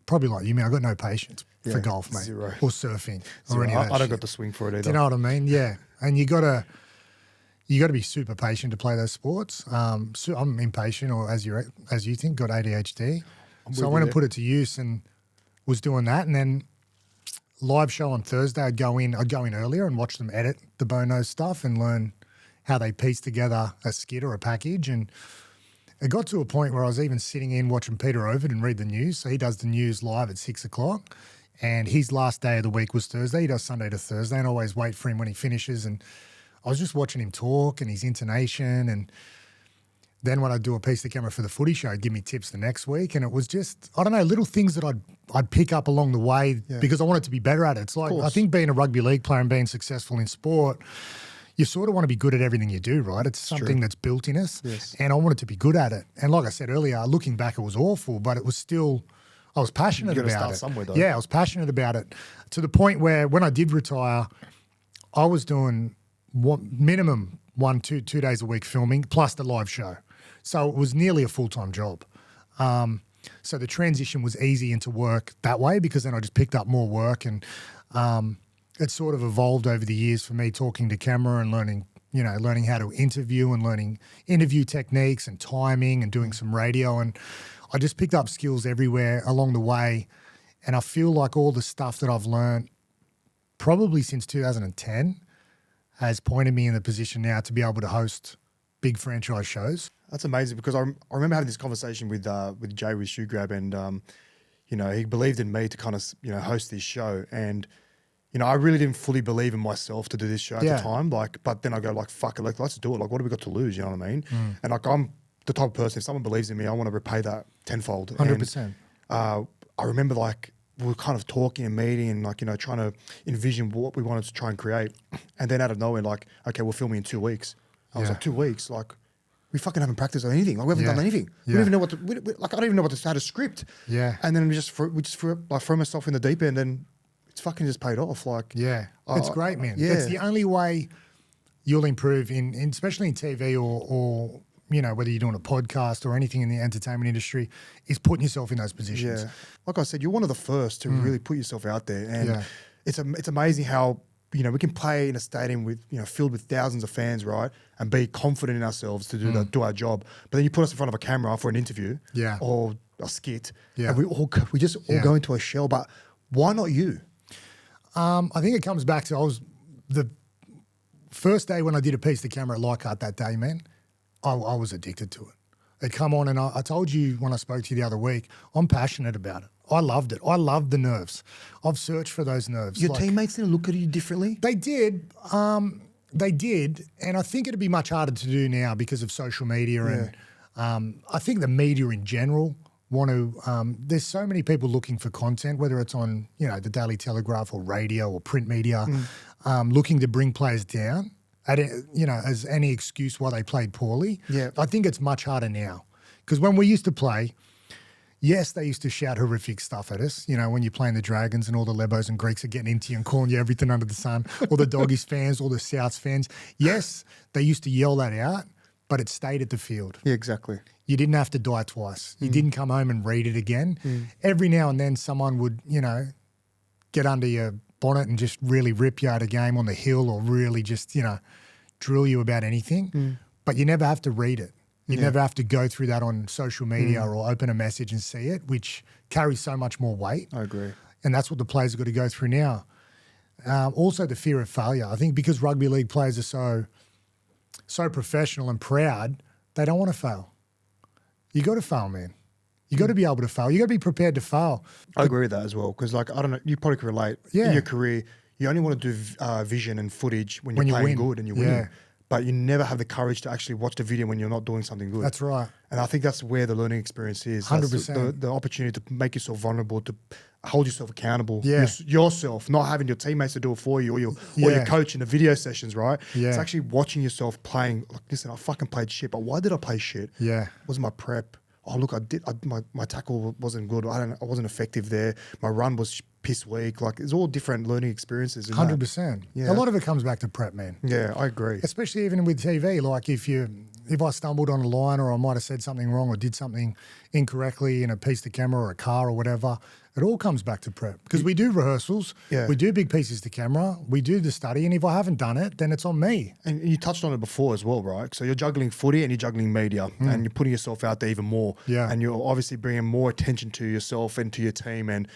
Speaker 1: probably like you, man, I got no patience for golf, mate.
Speaker 2: Zero.
Speaker 1: Or surfing.
Speaker 2: Zero.
Speaker 1: Or any of that
Speaker 2: I don't
Speaker 1: shit.
Speaker 2: got the swing for it either.
Speaker 1: Do you know what I mean? Yeah. And you gotta be super patient to play those sports. So I'm impatient, or as you think, got ADHD. So I went and put it to use and was doing that. And then live show on Thursday, I'd go in earlier and watch them edit the Beau Knows stuff and learn how they piece together a skit or a package. And it got to a point where I was even sitting in watching Peter Overton read the news. So he does the news live at 6 o'clock. And his last day of the week was Thursday. He does Sunday to Thursday, and I always wait for him when he finishes. And I was just watching him talk and his intonation. And then when I do a piece of camera for the Footy Show, he'd give me tips the next week. And it was just, I don't know, little things that I'd pick up along the way because I wanted to be better at it. It's like, I think being a rugby league player and being successful in sport, you sort of want to be good at everything you do, right? It's something that's built in us.
Speaker 2: Yes.
Speaker 1: And I wanted to be good at it. And like I said earlier, looking back, it was awful, but it was still, I was passionate about
Speaker 2: start
Speaker 1: it.
Speaker 2: somewhere, though.
Speaker 1: Yeah, I was passionate about it to the point where when I did retire, I was doing minimum 2 days a week filming plus the live show. So it was nearly a full-time job. So the transition was easy into work that way because then I just picked up more work and it sort of evolved over the years for me talking to camera and learning how to interview and learning interview techniques and timing and doing some radio. And I just picked up skills everywhere along the way. And I feel like all the stuff that I've learned probably since 2010 has pointed me in the position now to be able to host big franchise shows.
Speaker 2: That's amazing because I remember having this conversation with Jay with ShoeGrab and, he believed in me to kind of, host this show. And, I really didn't fully believe in myself to do this show at the time. But then I go fuck it, let's do it. Like, what have we got to lose? You know what I mean? And I'm the type of person, if someone believes in me, I want to repay that tenfold.
Speaker 1: 100%.
Speaker 2: And, I remember we were kind of talking and meeting and trying to envision what we wanted to try and create. And then out of nowhere, okay, we'll film in 2 weeks. I was like, 2 weeks? We fucking haven't practiced on anything. We haven't done anything. We don't even know I don't even know what to start a script.
Speaker 1: Yeah.
Speaker 2: And then we just throw myself in the deep end and it's fucking just paid off.
Speaker 1: It's great, man.
Speaker 2: Yeah.
Speaker 1: It's the only way you'll improve especially in TV or whether you're doing a podcast or anything in the entertainment industry, is putting yourself in those positions.
Speaker 2: Yeah. Like I said, you're one of the first to really put yourself out there. And it's amazing how, we can play in a stadium with, filled with thousands of fans, right? And be confident in ourselves to do our job. But then you put us in front of a camera for an interview or a skit and we just all go into a shell. But why not you?
Speaker 1: I think it comes back to the first day when I did a piece of camera at Leichhardt that day, man, I was addicted to it. It come on and I told you when I spoke to you the other week, I'm passionate about it. I loved it. I loved the nerves. I've searched for those nerves.
Speaker 2: Your teammates didn't look at you differently?
Speaker 1: They did. They did. And I think it'd be much harder to do now because of social media. And I think the media in general want to, there's so many people looking for content, whether it's on, the Daily Telegraph or radio or print media, looking to bring players down. As any excuse why they played poorly.
Speaker 2: Yeah.
Speaker 1: I think it's much harder now. Because when we used to play, yes, they used to shout horrific stuff at us, when you're playing the Dragons and all the Lebos and Greeks are getting into you and calling you everything under the sun, or the Doggies fans, or the Souths fans. Yes, they used to yell that out, but it stayed at the field.
Speaker 2: Yeah, exactly.
Speaker 1: You didn't have to die twice. You didn't come home and read it again. Every now and then someone would, get under your bonnet and just really rip you out a game on the hill or really just, drill you about anything. But you never have to read it. You never have to go through that on social media or open a message and see it, which carries so much more weight.
Speaker 2: I agree.
Speaker 1: And that's what the players have got to go through now. Also the fear of failure. I think because rugby league players are so professional and proud, they don't want to fail. You got to fail, man. You got to be able to fail. You got to be prepared to fail.
Speaker 2: I agree with that as well because, like, I don't know, you probably can relate.
Speaker 1: Yeah.
Speaker 2: In your career, you only want to do vision and footage when you're playing good and you're winning. But you never have the courage to actually watch the video when you're not doing something good.
Speaker 1: That's right.
Speaker 2: And I think that's where the learning experience is.
Speaker 1: 100%.
Speaker 2: The opportunity to make yourself vulnerable, to hold yourself accountable.
Speaker 1: Yeah.
Speaker 2: Yourself, not having your teammates to do it for you or your coach in the video sessions, right?
Speaker 1: Yeah.
Speaker 2: It's actually watching yourself playing. Like, listen, I fucking played shit, but why did I play shit?
Speaker 1: Yeah.
Speaker 2: It wasn't my prep. Oh, look, my tackle wasn't good. I wasn't effective there. My run was piss weak. Like, it's all different learning experiences.
Speaker 1: 100%.
Speaker 2: Yeah.
Speaker 1: A lot of it comes back to prep, man.
Speaker 2: Yeah, I agree.
Speaker 1: Especially even with TV. Like if I stumbled on a line or I might have said something wrong or did something incorrectly in a piece to camera or a car or whatever, it all comes back to prep. Because we do rehearsals, we do big pieces to camera, we do the study, and if I haven't done it, then it's on me.
Speaker 2: And you touched on it before as well, right? So you're juggling footy and you're juggling media and you're putting yourself out there even more.
Speaker 1: Yeah.
Speaker 2: And you're obviously bringing more attention to yourself and to your team. And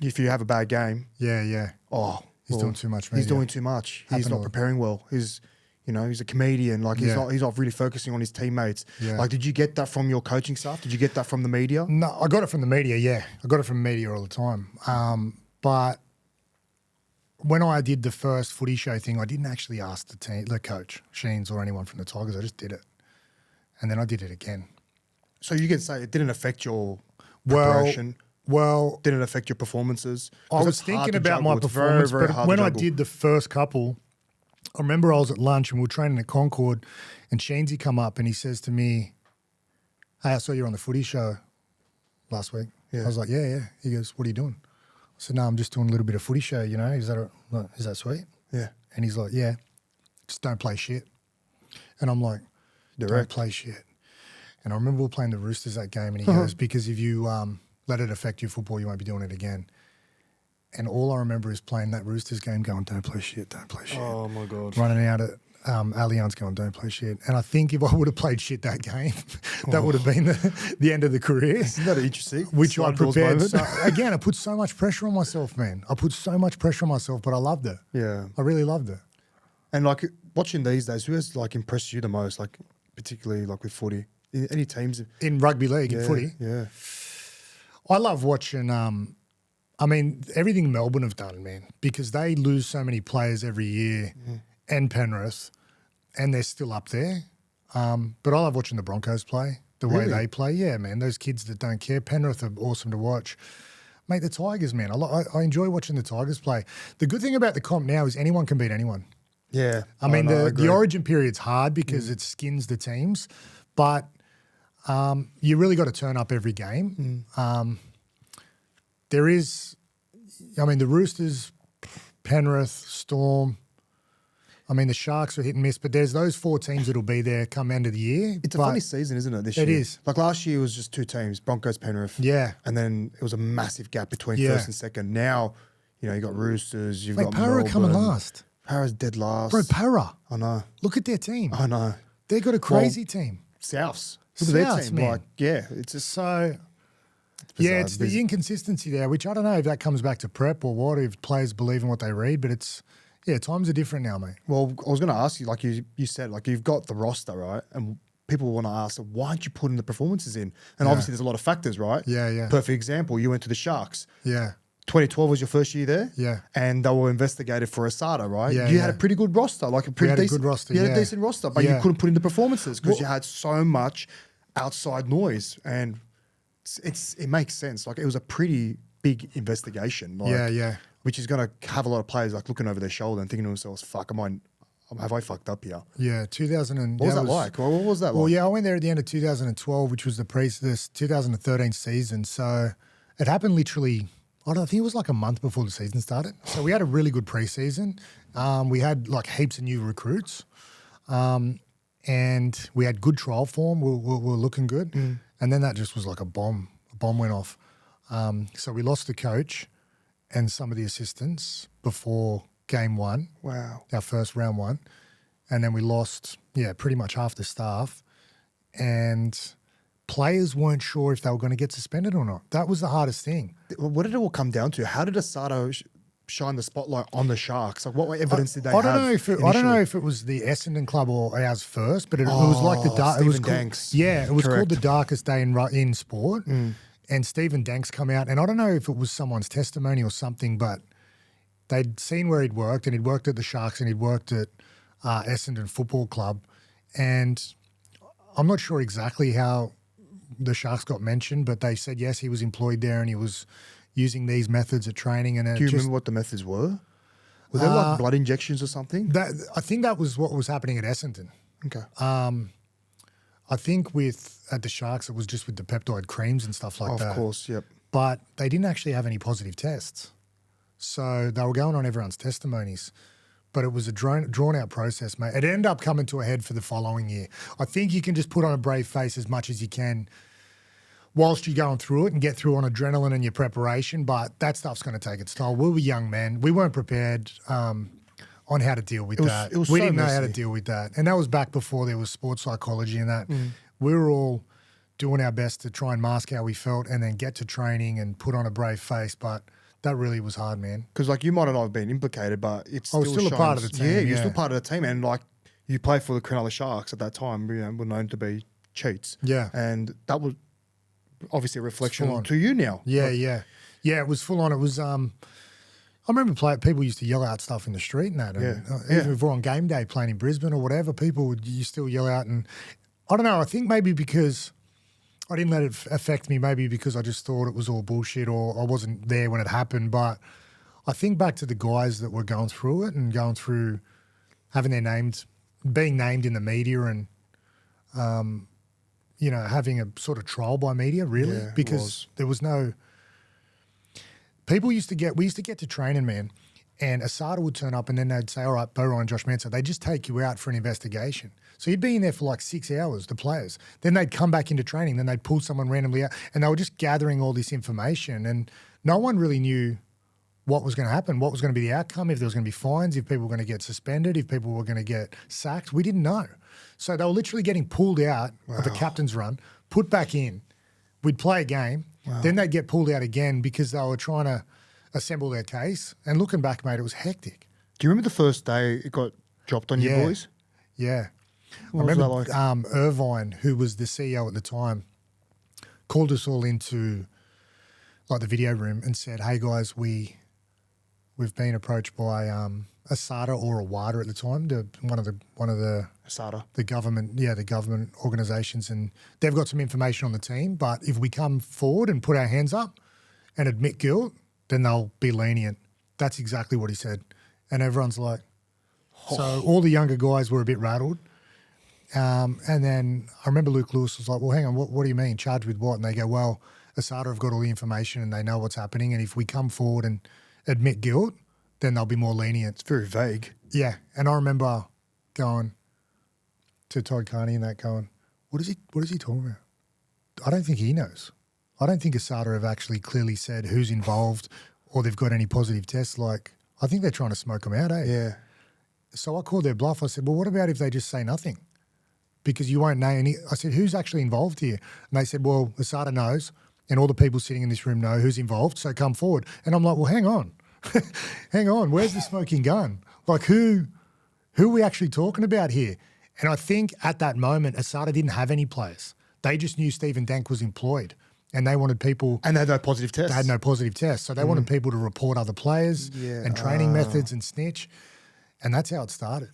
Speaker 2: if you have a bad game, he's
Speaker 1: doing too much, man.
Speaker 2: He's doing too much. He's not preparing well. He's a comedian. Like he's not really focusing on his teammates.
Speaker 1: Yeah.
Speaker 2: Like, did you get that from your coaching staff? Did you get that from the media?
Speaker 1: No, I got it from the media, yeah. I got it from media all the time. But when I did the first Footy Show thing, I didn't actually ask the coach, Sheens or anyone from the Tigers. I just did it. And then I did it again.
Speaker 2: So you can say it didn't affect your preparation?
Speaker 1: Well,
Speaker 2: didn't affect your performances?
Speaker 1: I was thinking about my performance, but when I did the first couple, I remember I was at lunch and we were training at Concord and Sheensy come up and he says to me, "Hey, I saw you on the Footy Show last week."
Speaker 2: Yeah.
Speaker 1: I was like, yeah. He goes, "What are you doing?" I said, "No, I'm just doing a little bit of Footy Show, Is that sweet?"
Speaker 2: Yeah.
Speaker 1: And he's like, "Yeah, just don't play shit." And I'm like, "Don't play shit." And I remember we were playing the Roosters that game and he goes, "Because if you let it affect your football, you won't be doing it again." And all I remember is playing that Roosters game going, "Don't play shit, don't play shit."
Speaker 2: Oh, my God.
Speaker 1: Running out at Allianz going, "Don't play shit." And I think if I would have played shit that game, that would have been the end of the career.
Speaker 2: Isn't that interesting?
Speaker 1: Which I prepared. Again, I put so much pressure on myself, man. I put so much pressure on myself, but I loved it.
Speaker 2: Yeah.
Speaker 1: I really loved it.
Speaker 2: And, like, watching these days, who has, like, impressed you the most, like, particularly, like, with footy? Any teams?
Speaker 1: In rugby league, in footy?
Speaker 2: Yeah.
Speaker 1: I love watching everything Melbourne have done, man, because they lose so many players every year and Penrith, and they're still up there. But I love watching the Broncos play, the way they play. Yeah, man, those kids that don't care. Penrith are awesome to watch. Mate, the Tigers, man, I enjoy watching the Tigers play. The good thing about the comp now is anyone can beat anyone.
Speaker 2: Yeah.
Speaker 1: I mean, the origin period's hard because it skins the teams, but you really got to turn up every game. There is, the Roosters, Penrith, Storm. The Sharks are hit and miss, but there's those four teams that'll be there come end of the year.
Speaker 2: It's a funny season, isn't it, this year?
Speaker 1: It is.
Speaker 2: Like last year, it was just two teams, Broncos, Penrith.
Speaker 1: Yeah.
Speaker 2: And then it was a massive gap between first and second. Now, you got Roosters, you've got
Speaker 1: Para
Speaker 2: Melbourne.
Speaker 1: coming last.
Speaker 2: Para's dead last.
Speaker 1: Bro, Para.
Speaker 2: I know.
Speaker 1: Look at their team.
Speaker 2: I know.
Speaker 1: They've got a crazy team.
Speaker 2: Souths. Look at their
Speaker 1: Souths,
Speaker 2: team.
Speaker 1: man.
Speaker 2: Like, yeah, it's just
Speaker 1: So,
Speaker 2: bizarre.
Speaker 1: it's the inconsistency there, which I don't know if that comes back to prep or what, if players believe in what they read, but it's, times are different now, mate.
Speaker 2: Well, I was going to ask you, like you said, like you've got the roster, right? And people want to ask, why aren't you putting the performances in? And obviously there's a lot of factors, right?
Speaker 1: Yeah.
Speaker 2: Perfect example, you went to the Sharks.
Speaker 1: Yeah.
Speaker 2: 2012 was your first year there?
Speaker 1: Yeah.
Speaker 2: And they were investigated for ASADA, right?
Speaker 1: Yeah,
Speaker 2: you had a pretty good roster, like a pretty decent
Speaker 1: good roster,
Speaker 2: You had a decent roster, but you couldn't put in the performances because you had so much outside noise. And it makes sense. Like it was a pretty big investigation. Like, which is going to have a lot of players like looking over their shoulder and thinking to themselves, "Fuck, have I fucked up here?"
Speaker 1: Yeah, 2000 and
Speaker 2: what was that like? What was that like?
Speaker 1: Well, I went there at the end of 2012, which was this 2013 season. So it happened literally, I think it was like a month before the season started. So we had a really good preseason. We had like heaps of new recruits, and we had good trial form. We were looking good, and then that just was like a bomb. A bomb went off. So we lost the coach and some of the assistants before game one.
Speaker 2: Wow.
Speaker 1: Our first round one. And then we lost, pretty much half the staff. And players weren't sure if they were going to get suspended or not. That was the hardest thing.
Speaker 2: What did it all come down to? How did ASADA shine the spotlight on the Sharks? Like, what evidence did they
Speaker 1: I
Speaker 2: have?
Speaker 1: don't know if I don't know if it was the Essendon club or ours first, but it was like the dark. It was
Speaker 2: Stephen
Speaker 1: called,
Speaker 2: Danks.
Speaker 1: yeah, it was
Speaker 2: Correct.
Speaker 1: called the darkest day in sport. And Stephen Danks come out, and I don't know if it was someone's testimony or something, but they'd seen where he'd worked, and he'd worked at the Sharks, and he'd worked at Essendon Football Club, and I'm not sure exactly how the Sharks got mentioned, but they said yes, he was employed there, and he was using these methods of training. And
Speaker 2: Do you remember what the methods were? Were they like blood injections or something?
Speaker 1: I think that was what was happening at Essendon.
Speaker 2: Okay.
Speaker 1: I think at the Sharks, it was just with the peptide creams and stuff like that.
Speaker 2: Of course, yep.
Speaker 1: But they didn't actually have any positive tests. So they were going on everyone's testimonies. But it was a drawn-out process, mate. It ended up coming to a head for the following year. I think you can just put on a brave face as much as you can whilst you're going through it and get through on adrenaline and your preparation, but that stuff's going to take its toll. We were young men. We weren't prepared on how to deal with that. We didn't know how to deal with that. And that was back before there was sports psychology and that. We were all doing our best to try and mask how we felt and then get to training and put on a brave face, but that really was hard, man.
Speaker 2: Because like you might not have been implicated, but it's
Speaker 1: still a part of the team.
Speaker 2: Yeah, you're still part of the team, and like you played for the Cronulla Sharks at that time. Were known to be cheats.
Speaker 1: Yeah,
Speaker 2: and that was obviously a reflection to you now.
Speaker 1: Yeah, yeah. It was full on. It was. I remember people used to yell out stuff in the street and that. And even if we're on game day playing in Brisbane or whatever, you still yell out. And I don't know. I think maybe because I didn't let it affect me, maybe because I just thought it was all bullshit or I wasn't there when it happened. But I think back to the guys that were going through it and going through having being named in the media and, having a sort of trial by media, really, because there was no. We used to get to training, man, and ASADA would turn up and then they'd say, all right, Beau Ryan, Josh Mansour, they just take you out for an investigation. So you'd be in there for like 6 hours, the players. Then they'd come back into training, then they'd pull someone randomly out, and they were just gathering all this information. And no one really knew what was going to happen, what was going to be the outcome, if there was going to be fines, if people were going to get suspended, if people were going to get sacked. We didn't know. So they were literally getting pulled out of the captain's run, put back in. We'd play a game. Then they'd get pulled out again because they were trying to assemble their case. And looking back, mate, it was hectic.
Speaker 2: Do you remember the first day it got dropped on you boys?
Speaker 1: Yeah.
Speaker 2: What
Speaker 1: I remember
Speaker 2: was that like?
Speaker 1: Irvine, who was the CEO at the time, called us all into like the video room and said, hey, guys, we've been approached by ASADA or AWADA at the time, one of the
Speaker 2: ASADA,
Speaker 1: the government organisations, and they've got some information on the team. But if we come forward and put our hands up and admit guilt, then they'll be lenient. That's exactly what he said, and everyone's like, so all the younger guys were a bit rattled. And then I remember Luke Lewis was like, well, hang on, what do you mean? Charged with what? And they go, well, ASADA have got all the information and they know what's happening, and if we come forward and admit guilt, then they'll be more lenient.
Speaker 2: It's very vague.
Speaker 1: Yeah. And I remember going to Todd Carney and that going, what is he talking about? I don't think he knows. I don't think ASADA have actually clearly said who's involved or they've got any positive tests. Like, I think they're trying to smoke them out, eh?
Speaker 2: Yeah.
Speaker 1: So I called their bluff. I said, well, what about if they just say nothing? Because you won't know any. I said, who's actually involved here? And they said, well, ASADA knows and all the people sitting in this room know who's involved, so come forward. And I'm like, well, hang on. Hang on, where's the smoking gun? Like, who are we actually talking about here? And I think at that moment, ASADA didn't have any players. They just knew Stephen Dank was employed and they wanted people.
Speaker 2: And they had no positive tests.
Speaker 1: They had no positive tests. So they wanted people to report other players and training methods and snitch. And that's how it started.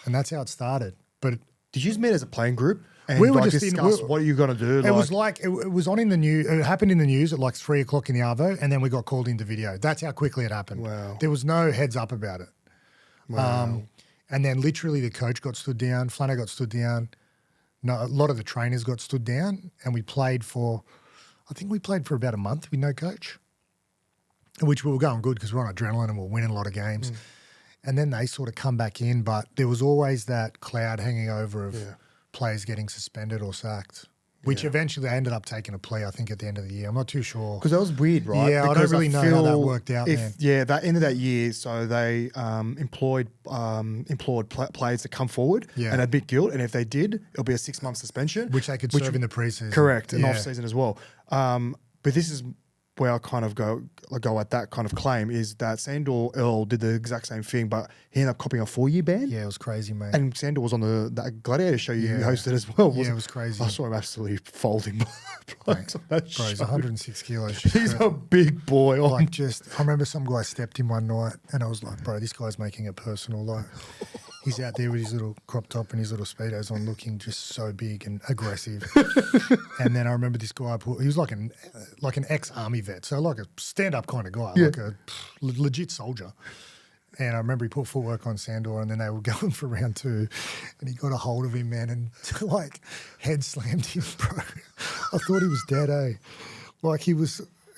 Speaker 1: And that's how it started. But
Speaker 2: did you just meet as a playing group? And
Speaker 1: we were
Speaker 2: like
Speaker 1: just
Speaker 2: discuss what are you going to do?
Speaker 1: It was like, it was on in the news. It happened in the news at like 3 o'clock in the arvo, and then we got called into video. That's how quickly it happened.
Speaker 2: Wow.
Speaker 1: There was no heads up about it.
Speaker 2: Wow.
Speaker 1: And then literally the coach got stood down, Flano got stood down, a lot of the trainers got stood down, and we played for about a month with no coach, which we were going good because we're on adrenaline and we're winning a lot of games. And then they sort of come back in, but there was always that cloud hanging over of players getting suspended or sacked, which eventually they ended up taking a plea, I think, at the end of the year. I'm not too sure.
Speaker 2: Because that was weird, right?
Speaker 1: Yeah,
Speaker 2: because
Speaker 1: I don't really know how that worked out, man.
Speaker 2: Yeah, that end of that year, so they employed players to come forward and admit guilt, and if they did, it'll be a 6-month suspension.
Speaker 1: Which they could serve in the preseason.
Speaker 2: Correct, and off-season as well. But this is where I kind of go at that kind of claim is that Sandor Earl did the exact same thing, but he ended up copying a 4-year ban.
Speaker 1: Yeah, it was crazy, mate.
Speaker 2: And Sandor was on that Gladiator show you hosted as well.
Speaker 1: Yeah, it was crazy.
Speaker 2: I saw him absolutely folding blokes on that show.
Speaker 1: Bro, he's 106 kilos.
Speaker 2: He's a big boy.
Speaker 1: I remember some guy stepped him one night and I was like, bro, this guy's making it personal. Like, he's out there with his little crop top and his little Speedos on looking just so big and aggressive. And then I remember this guy, he was like an ex-army vet, so like a stand-up kind of guy, like a legit soldier. And I remember he put footwork on Sandor and then they were going for round 2 and he got a hold of him, man, and like head slammed him, bro. I thought he was dead, eh? Like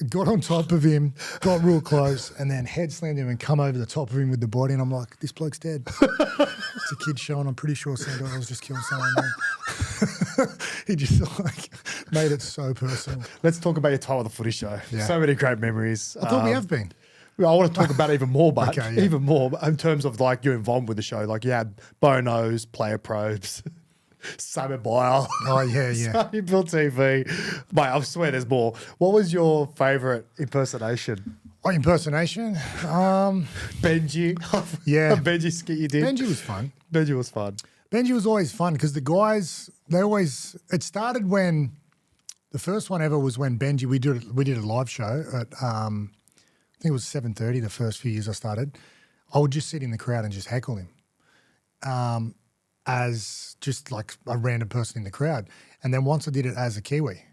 Speaker 1: got on top of him, got real close, and then head slammed him and come over the top of him with the body. And I'm like, this bloke's dead. It's a kid show, and I'm pretty sure Sandor was just killing someone there. He just like made it so personal.
Speaker 2: Let's talk about your time on the Footy Show.
Speaker 1: Yeah.
Speaker 2: So many great memories.
Speaker 1: I thought we have been.
Speaker 2: I want to talk about it even more, but
Speaker 1: Okay,
Speaker 2: even more in terms of like your involvement with the show. Like you had Bonos, Player Probes, Simon Bile.
Speaker 1: Oh, yeah.
Speaker 2: Sunny Bill TV. Mate, I swear there's more. What was your favourite impersonation?
Speaker 1: Oh, impersonation?
Speaker 2: Benji.
Speaker 1: Yeah.
Speaker 2: Benji skit you did.
Speaker 1: Benji was fun.
Speaker 2: Benji was fun.
Speaker 1: Benji was always fun because the guys, it started when, the first one ever was when Benji, we did a live show at, I think it was 7:30 the first few years I started. I would just sit in the crowd and just heckle him as just like a random person in the crowd. And then once I did it as a Kiwi.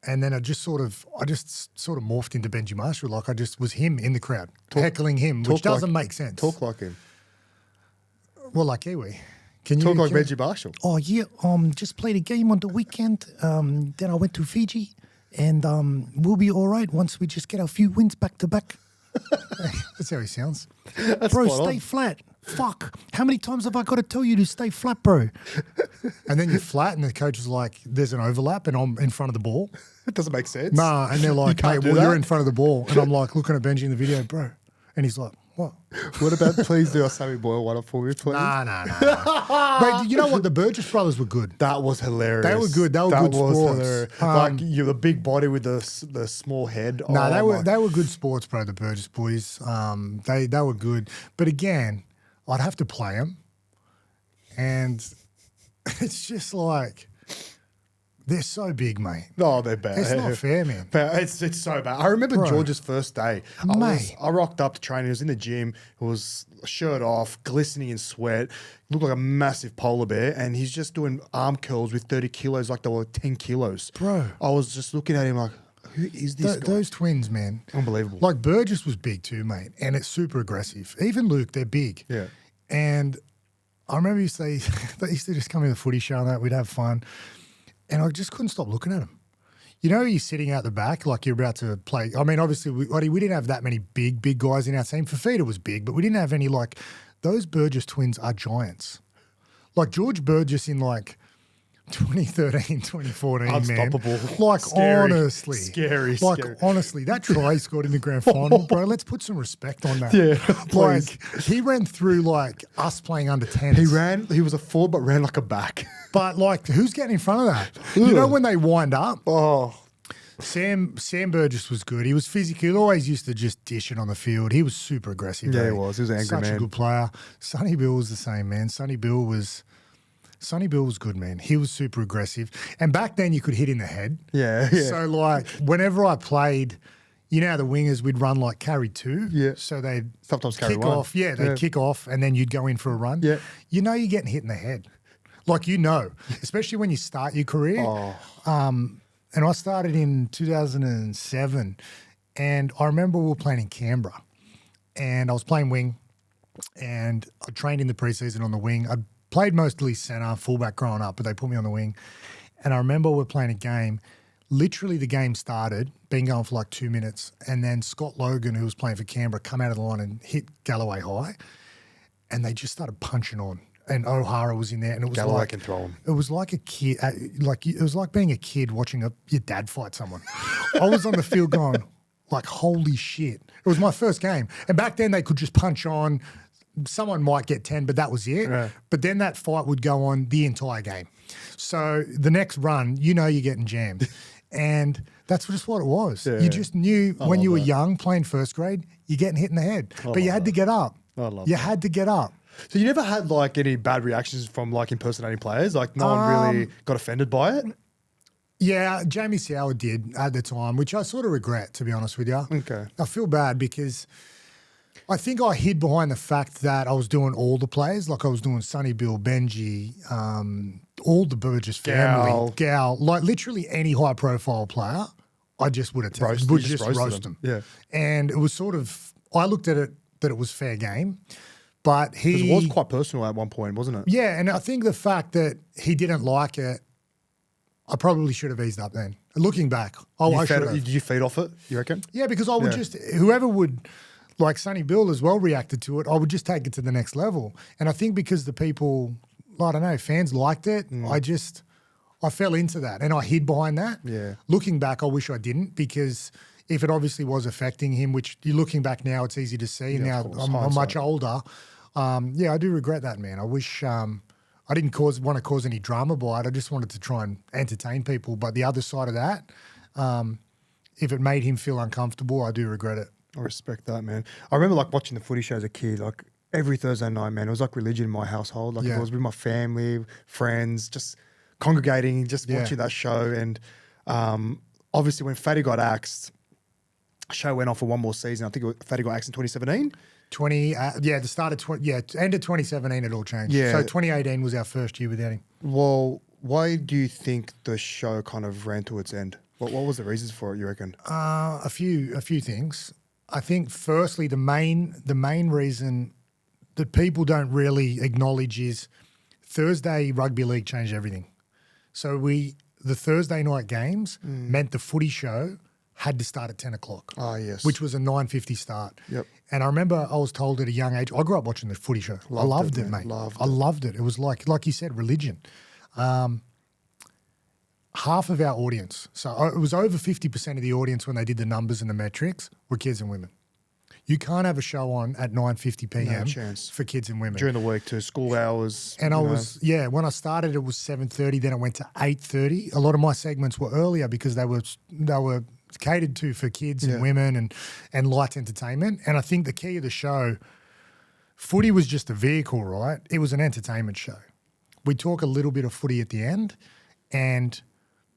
Speaker 1: And then I just sort of morphed into Benji Marshall. Like I just was him in the crowd, heckling him, which doesn't make sense.
Speaker 2: Talk like him.
Speaker 1: Well, like Kiwi. Can you
Speaker 2: talk like Benji Marshall?
Speaker 1: Oh, yeah. Just played a game on the weekend. Then I went to Fiji. And we'll be all right once we just get a few wins back to back. That's how he sounds. Bro, stay flat. Fuck. How many times have I got to tell you to stay flat, bro? And then you're flat and the coach is like, there's an overlap and I'm in front of the ball.
Speaker 2: It doesn't make sense.
Speaker 1: Nah, and they're like, hey, well, you're in front of the ball. And I'm like, looking at Benji in the video, bro. And he's like, what?
Speaker 2: What about please do a Sammy Boyle one up for me, please?
Speaker 1: Nah. But you know what? The Burgess brothers were good.
Speaker 2: That was hilarious.
Speaker 1: They were good. They were good sports.
Speaker 2: Hilarious. Like you're the big body with the small head.
Speaker 1: No, they were good sports, bro. The Burgess boys. They were good. But again, I'd have to play them, and it's just like they're so big, mate.
Speaker 2: No, they're bad.
Speaker 1: It's not fair, man.
Speaker 2: It's so bad. I remember George's first day. I rocked up to training. He was in the gym. It was shirt off, glistening in sweat. Looked like a massive polar bear. And he's just doing arm curls with 30 kilos like they were 10 kilos.
Speaker 1: Bro.
Speaker 2: I was just looking at him like, who is this guy?
Speaker 1: Those twins, man.
Speaker 2: Unbelievable.
Speaker 1: Like Burgess was big too, mate. And it's super aggressive. Even Luke, they're big.
Speaker 2: Yeah.
Speaker 1: And I remember they used to just come in the Footy Show and that. We'd have fun. And I just couldn't stop looking at him. You know, you're sitting out the back like you're about to play. I mean, obviously, we didn't have that many big guys in our team. Fafita was big, but we didn't have any like – those Burgess twins are giants. Like George Burgess in like 2013, 2014,
Speaker 2: unstoppable.
Speaker 1: Man. Like
Speaker 2: scary.
Speaker 1: Honestly.
Speaker 2: Scary.
Speaker 1: Honestly, that try he scored in the grand final, bro, let's put some respect on that.
Speaker 2: Yeah,
Speaker 1: like he ran through like us playing under 10s.
Speaker 2: He was a forward but ran like a back.
Speaker 1: But like, who's getting in front of that? You know when they wind up?
Speaker 2: Oh.
Speaker 1: Sam Burgess was good. He was physical. He always used to just dish it on the field. He was super aggressive.
Speaker 2: Yeah, he was. He was an angry man.
Speaker 1: Such a good player. Sonny Bill was the same, man. Sonny Bill was good, man. He was super aggressive. And back then you could hit in the head.
Speaker 2: Yeah.
Speaker 1: So like whenever I played, you know how the wingers would run like carry 2?
Speaker 2: Yeah.
Speaker 1: So they'd
Speaker 2: sometimes carry
Speaker 1: kick
Speaker 2: 1.
Speaker 1: off. Yeah, they'd kick off and then you'd go in for a run.
Speaker 2: Yeah.
Speaker 1: You know you're getting hit in the head. Like especially when you start your career. And I started in 2007 and I remember we were playing in Canberra and I was playing wing and I trained in the preseason on the wing. I played mostly centre, fullback growing up, but they put me on the wing. And I remember we were playing a game. Literally the game started, been going for like 2 minutes, and then Scott Logan, who was playing for Canberra, come out of the line and hit Galloway high, and they just started punching on. And O'Hara was in there, and it was
Speaker 2: Galloway
Speaker 1: like
Speaker 2: can throw him.
Speaker 1: It was like a kid, it was like being a kid watching your dad fight someone. I was on the field going, like, holy shit! It was my first game, and back then they could just punch on. Someone might get 10, but that was it.
Speaker 2: Right.
Speaker 1: But then that fight would go on the entire game. So the next run, you know, you're getting jammed, and That's just what it was.
Speaker 2: Yeah.
Speaker 1: You just knew when you were
Speaker 2: that.
Speaker 1: young, playing first grade, you're getting hit in the head. But you had to get up.
Speaker 2: I love
Speaker 1: You
Speaker 2: that.
Speaker 1: had to get up.
Speaker 2: So you never had like any bad reactions from like impersonating players? Like no one really got offended by it?
Speaker 1: Yeah, Jamie Soward did at the time, which I sort of regret, to be honest with you.
Speaker 2: Okay.
Speaker 1: I feel bad because I think I hid behind the fact that I was doing all the players. Like I was doing Sonny Bill, Benji, all the Burgess family, Gal, like literally any high profile player, I just would attack,
Speaker 2: Roast-
Speaker 1: would
Speaker 2: you just
Speaker 1: just
Speaker 2: roasted
Speaker 1: roast them.
Speaker 2: them. Yeah.
Speaker 1: And it was sort of, I looked at it that it was fair game, but he
Speaker 2: It was quite personal at one point, wasn't it?
Speaker 1: yeah, and I think the fact that he didn't like it, I probably should have eased up then. Looking back, I should have.
Speaker 2: Did you feed off it, you reckon?
Speaker 1: Yeah, because I would
Speaker 2: Yeah.
Speaker 1: just, whoever would, like Sonny Bill as well reacted to it, I would just take it to the next level. And I think because the people, I don't know, fans liked it, I fell into that and I hid behind that.
Speaker 2: Yeah.
Speaker 1: Looking back, I wish I didn't because if it obviously was affecting him, which you're looking back now, it's easy to see. And
Speaker 2: Yeah,
Speaker 1: now
Speaker 2: of course.
Speaker 1: I'm much
Speaker 2: Hindsight.
Speaker 1: older. Yeah, I do regret that, man. I wish I didn't want to cause any drama by it. I just wanted to try and entertain people. But the other side of that, if it made him feel uncomfortable, I do regret it.
Speaker 2: I respect that, man. I remember like watching the footy show as a kid, like every Thursday night, man. It was like religion in my household. Like
Speaker 1: Yeah.
Speaker 2: I was with my family, friends, just congregating, just
Speaker 1: Yeah.
Speaker 2: watching that show. And obviously when Fatty got axed, the show went on for one more season. I think Fatty got axed in 2017.
Speaker 1: The start of end of 2017 it all changed.
Speaker 2: Yeah.
Speaker 1: So 2018 was our first year without him.
Speaker 2: Well, why do you think the show kind of ran to its end? What was the reasons for it, you reckon?
Speaker 1: A few things. I think firstly the main reason that people don't really acknowledge is Thursday rugby league changed everything. So the Thursday night games meant the footy show had to start at 10 o'clock.
Speaker 2: Ah, yes.
Speaker 1: Which was a 9:50 start.
Speaker 2: Yep.
Speaker 1: And I remember I was told at a young age, I grew up watching the footy show. I loved it, mate. I loved it. It was like you said, religion. Half of our audience, so it was over 50% of the audience when they did the numbers and the metrics, were kids and women. You can't have a show on at 9:50 p.m.
Speaker 2: chance.
Speaker 1: for kids and women.
Speaker 2: During the week too, school hours.
Speaker 1: And when I started, it was 7:30. Then it went to 8:30. A lot of my segments were earlier because they were catered to for kids and women and light entertainment. And I think the key of the show, footy was just a vehicle, right? It was an entertainment show. We talk a little bit of footy at the end, and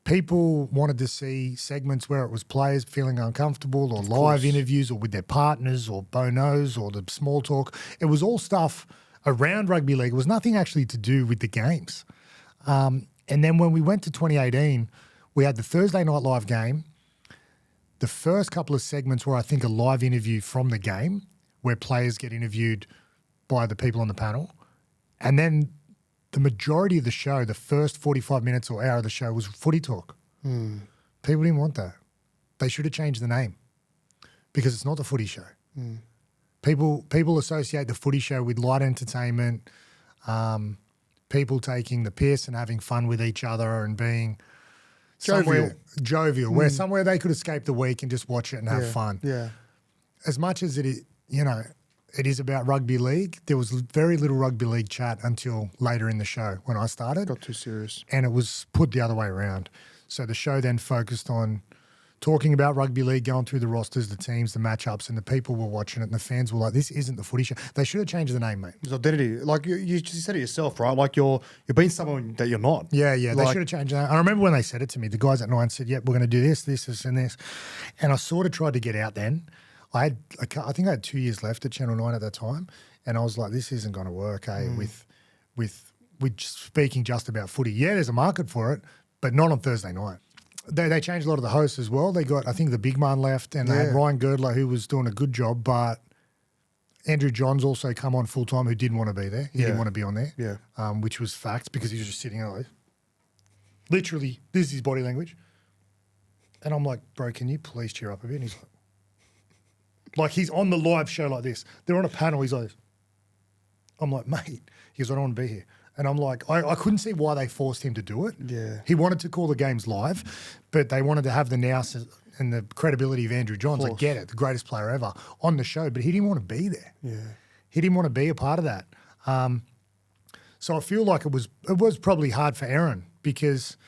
Speaker 1: people wanted to see segments where it was players feeling uncomfortable or live interviews or with their partners or bonos or the small talk. It was all stuff around rugby league. It was nothing actually to do with the games. And then when we went to 2018, we had the Thursday night live game. The first couple of segments were, I think, a live interview from the game where players get interviewed by the people on the panel. And then the majority of the show, the first 45 minutes or hour of the show was footy talk. People didn't want that. They should have changed the name because it's not the footy show. People associate the footy show with light entertainment, people taking the piss and having fun with each other and being jovial, where somewhere they could escape the week and just watch it and have fun.
Speaker 2: Yeah.
Speaker 1: As much as it is, it is about rugby league, there was very little rugby league chat until later in the show when I started.
Speaker 2: Got too serious.
Speaker 1: And it was put the other way around. So the show then focused on talking about rugby league, going through the rosters, the teams, the matchups, and the people were watching it and the fans were like, this isn't the footy show. They should have changed the name, mate.
Speaker 2: It's identity. Like you said it yourself, right? Like you're being someone that you're not.
Speaker 1: Yeah. They should have changed that. I remember when they said it to me, the guys at Nine said, yep, we're going to do this, and this. And I sort of tried to get out then. I think I had 2 years left at Channel 9 at that time. And I was like, this isn't going to work, with speaking just about footy. Yeah, there's a market for it, but not on Thursday night. They changed a lot of the hosts as well. They got, I think, the big man left, and they had Ryan Girdler, who was doing a good job, but Andrew Johns also come on full-time, who didn't want to be there. He didn't want to be on there, which was fact because he was just sitting there like, literally, this is his body language. And I'm like, bro, can you please cheer up a bit? And he's like he's on the live show like this. They're on a panel, he's like this. I'm like, mate. He goes, I don't want to be here. And I'm like, I couldn't see why they forced him to do it.
Speaker 2: Yeah.
Speaker 1: He wanted to call the games live, but they wanted to have the nous and the credibility of Andrew Johns. I get it, the greatest player ever on the show, but he didn't want to be there.
Speaker 2: Yeah.
Speaker 1: He didn't want to be a part of that. So I feel like it was probably hard for Erin because